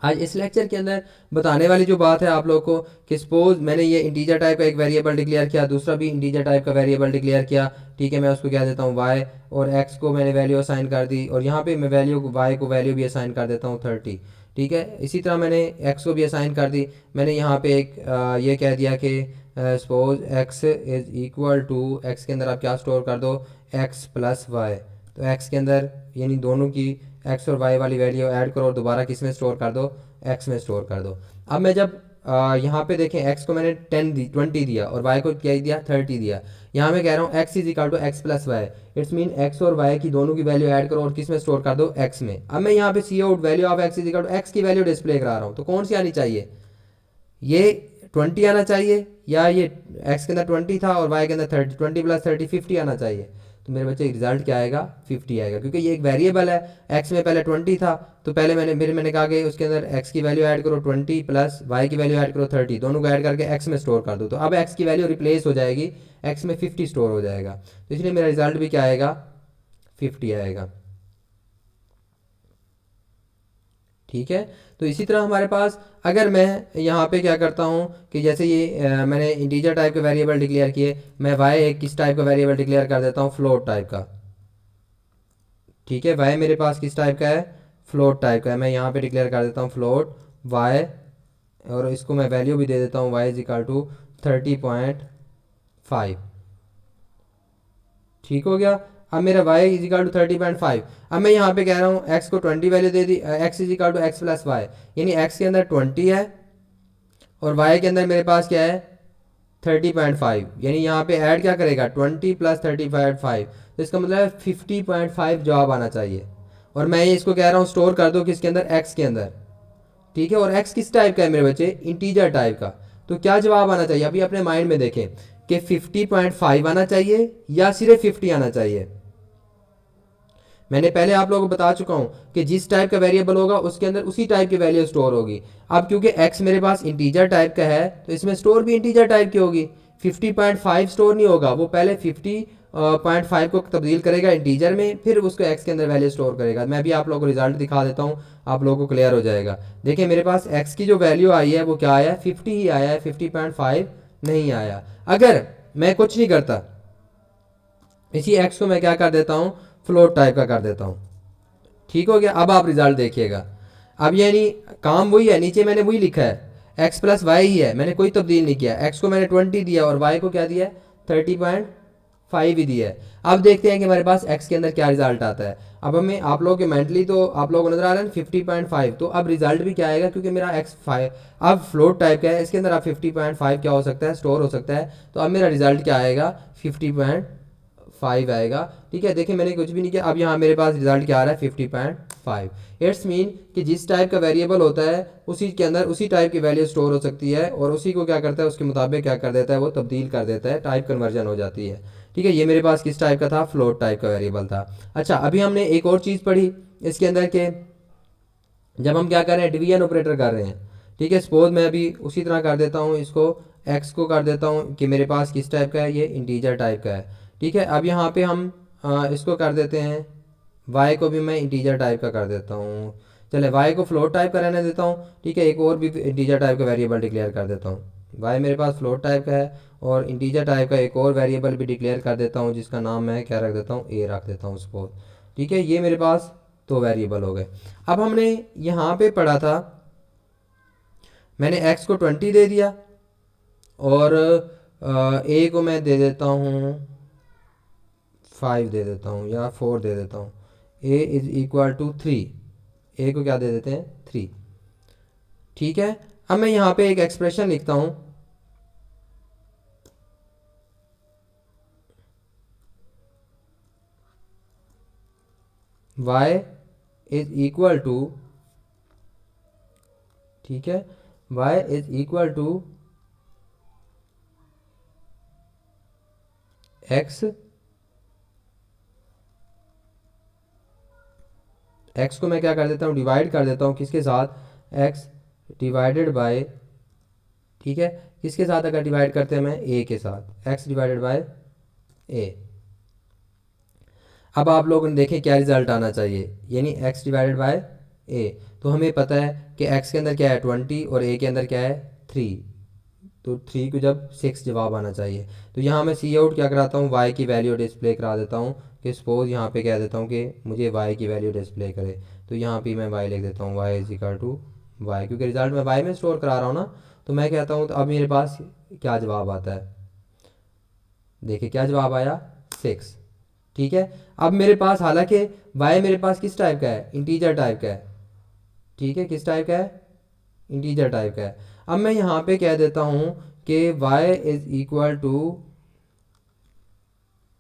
आज इस लेक्चर के अंदर बताने वाली जो बात है आप लोगों को, कि सपोज मैंने ये इंटीजर टाइप का एक वेरिएबल डिक्लेयर किया, दूसरा भी इंटीजर टाइप का वेरिएबल डिक्लेयर किया, ठीक है, मैं उसको क्या देता हूँ y, और x को मैंने वैल्यू असाइन कर दी, और यहाँ पे मैं वैल्यू y को वैल्यू भी असाइन कर देता हूँ 30। ठीक है, इसी तरह मैंने x को भी असाइन कर दी, मैंने यहाँ पे एक ये कह दिया कि suppose x is equal to, x के अंदर आप क्या स्टोर कर दो, x प्लस वाई, तो x के अंदर यानी दोनों की x और y वाली वैल्यू ऐड करो और दोबारा किस में स्टोर कर दो, x में स्टोर कर दो। अब मैं जब यहाँ पे देखें, x को मैंने 20 दिया और y को क्या दिया, 30 दिया, यहाँ मैं कह रहा हूँ x is equal to x plus y, it's mean x और y की दोनों की वैल्यू ऐड करो और किस में स्टोर कर दो, x में। अब मैं यहाँ पे C out value of x is equal to X की वैल्यू डिस्प्ले करा रहा हूँ, तो कौन सी आनी चाहिए, ये 20 आना चाहिए, या ये x के अंदर 20 था और y के अंदर 30, 20 प्लस 30 50 आना चाहिए। तो मेरे बच्चे रिजल्ट क्या आएगा, 50 आएगा, क्योंकि ये एक वेरिएबल है, x में पहले 20 था, तो पहले मैंने कहा कि उसके अंदर x की वैल्यू ऐड करो 20 प्लस y की वैल्यू ऐड करो 30, दोनों को ऐड करके x में स्टोर कर दो, तो अब x की वैल्यू रिप्लेस हो जाएगी, x में 50 स्टोर हो जाएगा, तो इसलिए मेरा रिजल्ट भी क्या आएगा, 50 आएगा। ठीक है, तो इसी तरह हमारे पास अगर मैं यहाँ पे क्या करता हूँ कि जैसे ये मैंने इंटीजर टाइप के वेरिएबल डिक्लेयर किए, मैं y एक किस टाइप का वेरिएबल डिक्लेयर कर देता हूँ, फ्लोट टाइप का। ठीक है, y मेरे पास किस टाइप का है, फ्लोट टाइप का है, मैं यहाँ पे डिक्लेयर कर देता हूँ फ्लोट y, और इसको मैं वैल्यू भी दे देता हूँ y इज इक्वल टू 30.5। ठीक हो गया, अब मेरा y इज इक्वल टू 30.5। अब मैं यहाँ पे कह रहा हूँ x को 20 वैल्यू दे दी, x is equal to x plus y, यानी x के अंदर 20 है और y के अंदर मेरे पास क्या है 30.5, यानी यहाँ पे ऐड क्या करेगा 20 प्लस 30.5, तो इसका मतलब है 50.5 जवाब आना चाहिए। और मैं ये इसको कह रहा हूँ स्टोर कर दो किसके अंदर, x के अंदर, ठीक है। और x किस टाइप का है मेरे बच्चे, इंटीजर टाइप का। तो क्या जवाब आना चाहिए, अभी अपने माइंड में देखें कि 50.5 आना चाहिए या सिर्फ 50 आना चाहिए। मैंने पहले आप लोगों को बता चुका हूं कि जिस टाइप का वेरिएबल होगा उसके अंदर उसी टाइप की वैल्यू स्टोर होगी। अब क्योंकि x मेरे पास इंटीजर टाइप का है तो इसमें स्टोर भी इंटीजर टाइप की होगी। 50.5 स्टोर नहीं होगा, वो पहले 50.5 को तब्दील करेगा इंटीजर में, फिर उसको x के अंदर वैल्यू स्टोर करेगा। मैं भी आप लोगों को रिजल्ट दिखा देता हूँ, आप लोगों को क्लियर हो जाएगा। देखिए मेरे पास x की जो वैल्यू आई है वो क्या आया है, 50 ही आया है, 50.5 नहीं आया। अगर मैं कुछ नहीं करता, इसी x को मैं क्या कर देता हूँ, फ्लोट टाइप का कर देता हूँ, ठीक हो गया। अब आप रिजल्ट देखिएगा, अब यानी काम वही है, नीचे मैंने वही लिखा है, x प्लस वाई ही है, मैंने कोई तब्दील नहीं किया। x को मैंने 20 दिया और y को क्या दिया है 30.5 ही दिया है। अब देखते हैं कि हमारे पास x के अंदर क्या रिजल्ट आता है। अब हमें आप लोगों के मेंटली तो आप लोगों को नजर आ रहा है 50.5, तो अब रिजल्ट भी क्या आएगा, क्योंकि मेरा x 5 अब फ्लोट टाइप का है, इसके अंदर अब 50.5 क्या हो सकता है, स्टोर हो सकता है। तो अब मेरा रिजल्ट क्या आएगा, 50.5 आएगा, ठीक है। देखिए मैंने कुछ भी नहीं किया, अब यहाँ मेरे पास रिजल्ट क्या आ रहा है 50.5। इट्स मीन कि जिस टाइप का वेरिएबल होता है उसी के अंदर उसी टाइप की वैल्यू स्टोर हो सकती है, और उसी को क्या करता है उसके मुताबिक क्या कर देता है, वो तब्दील कर देता है, टाइप कन्वर्जन हो जाती है, ठीक है। ये मेरे पास किस टाइप का था, फ्लोट टाइप का वेरिएबल था। अच्छा अभी हमने एक और चीज़ पढ़ी इसके अंदर के, जब हम क्या कर रहे हैं डिवीजन ऑपरेटर कर रहे हैं, ठीक है। सपोज मैं अभी उसी तरह कर देता हूँ, इसको x को कर देता हूँ कि मेरे पास किस टाइप का है, ये इंटीजर टाइप का है, ठीक है। अब यहाँ पे हम इसको कर देते हैं, y को भी मैं इंटीजर टाइप का कर देता हूँ, चले y को फ्लोट टाइप का रहने देता हूँ, ठीक है। एक और भी इंटीजर टाइप का वेरिएबल डिक्लेयर कर देता हूँ, y मेरे पास फ्लोट टाइप का है, और इंटीजर टाइप का एक और वेरिएबल भी डिक्लेयर कर देता हूँ जिसका नाम मैं क्या रख देता हूँ, a रख देता हूँ सपोज, ठीक है। ये मेरे पास दो वेरिएबल हो गए। अब हमने यहाँ पे पढ़ा था, मैंने x को 20 दे दिया और a को मैं दे देता हूँ 5 दे देता हूँ या 4 दे देता हूँ, a is equal to 3, a को क्या दे देते हैं 3, ठीक है। अब मैं यहाँ पे एक एक्सप्रेशन लिखता हूँ, y इज इक्वल टू, ठीक है, y is equal to x, x को मैं क्या कर देता हूँ, डिवाइड कर देता हूँ किसके साथ, x डिवाइडेड बाय, ठीक है, किसके साथ अगर डिवाइड करते हैं मैं a के साथ, x डिवाइडेड बाय a। अब आप लोगों ने देखें क्या रिजल्ट आना चाहिए, यानी x डिवाइडेड बाय a। तो हमें पता है कि x के अंदर क्या है 20 और a के अंदर क्या है 3, तो 3 को जब 6 जवाब आना चाहिए। तो यहाँ मैं सी आउट क्या कराता हूँ, y की वैल्यू डिस्प्ले करा देता हूँ कि सपोज यहाँ पे कह देता हूँ कि मुझे y की वैल्यू डिस्प्ले करे, तो यहाँ पे मैं y लिख देता हूँ, y is equal to y, क्योंकि रिजल्ट मैं y में स्टोर करा रहा हूँ ना। तो मैं कहता हूँ तो अब मेरे पास क्या जवाब आता है, देखिए क्या जवाब आया 6, ठीक है। अब मेरे पास हालांकि y मेरे पास किस टाइप का है, इंटीजर टाइप का है, ठीक है, किस टाइप का है, इंटीजर टाइप का है। अब मैं यहाँ पे कह देता हूँ कि y is equal to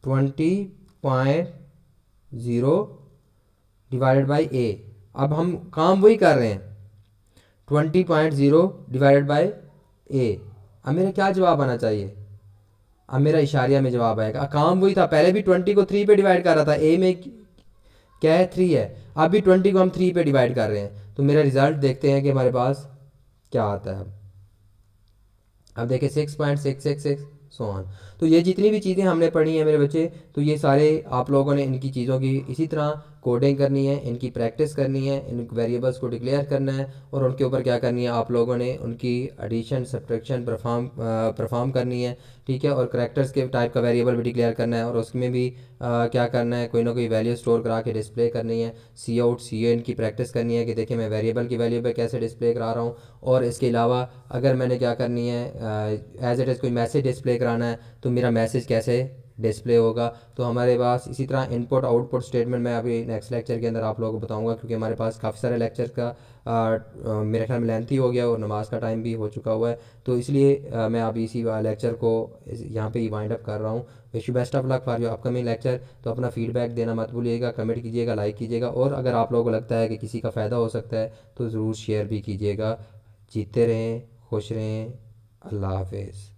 20.0 divided by a। अब हम काम वही कर रहे हैं, 20.0 डिवाइडेड बाई a। अब मेरा क्या जवाब आना चाहिए, अब मेरा इशारिया में जवाब आएगा, काम वही था, पहले भी 20 को 3 पे डिवाइड कर रहा था, a में क्या है 3 है, अब भी 20 को हम 3 पे डिवाइड कर रहे हैं। तो मेरा रिजल्ट देखते हैं कि हमारे पास क्या आता है। अब देखिए 6.666 सो ऑन। तो ये जितनी भी चीज़ें हमने पढ़ी हैं मेरे बच्चे, तो ये सारे आप लोगों ने इनकी चीज़ों की इसी तरह कोडिंग करनी है, इनकी प्रैक्टिस करनी है, इन वेरिएबल्स को डिक्लेयर करना है, और उनके ऊपर क्या करनी है, आप लोगों ने उनकी एडिशन सब्ट्रैक्शन परफॉर्म करनी है, ठीक है। और करैक्टर्स के टाइप का वेरिएबल भी डिक्लेयर करना है, और उसमें भी क्या करना है, कोई ना कोई वैल्यू स्टोर करा के डिस्प्ले करनी है। सी आउट सी इन की प्रैक्टिस करनी है कि देखिए मैं वेरिएबल की वैल्यू पे कैसे डिस्प्ले करा रहा हूँ। और इसके अलावा अगर मैंने क्या करनी है, एज इट इज़ कोई मैसेज डिस्प्ले कराना है तो मेरा मैसेज कैसे डिस्प्ले होगा। तो हमारे पास इसी तरह इनपुट आउटपुट स्टेटमेंट मैं अभी नेक्स्ट लेक्चर के अंदर आप लोगों को बताऊंगा, क्योंकि हमारे पास काफ़ी सारे लेक्चर का मेरे ख्याल में लेंथी हो गया और नमाज का टाइम भी हो चुका हुआ है। तो इसलिए मैं अभी इसी लेक्चर को यहाँ पे ही वाइंड अप कर रहा हूँ। Wish you best of luck for your upcoming lecture. तो अपना फीडबैक देना मत भूलिएगा, कमेंट कीजिएगा, लाइक कीजिएगा, और अगर आप लोगों को लगता है कि किसी का फ़ायदा हो सकता है तो ज़रूर शेयर भी कीजिएगा। जीतते रहें, खुश रहें। अल्लाह हाफिज़।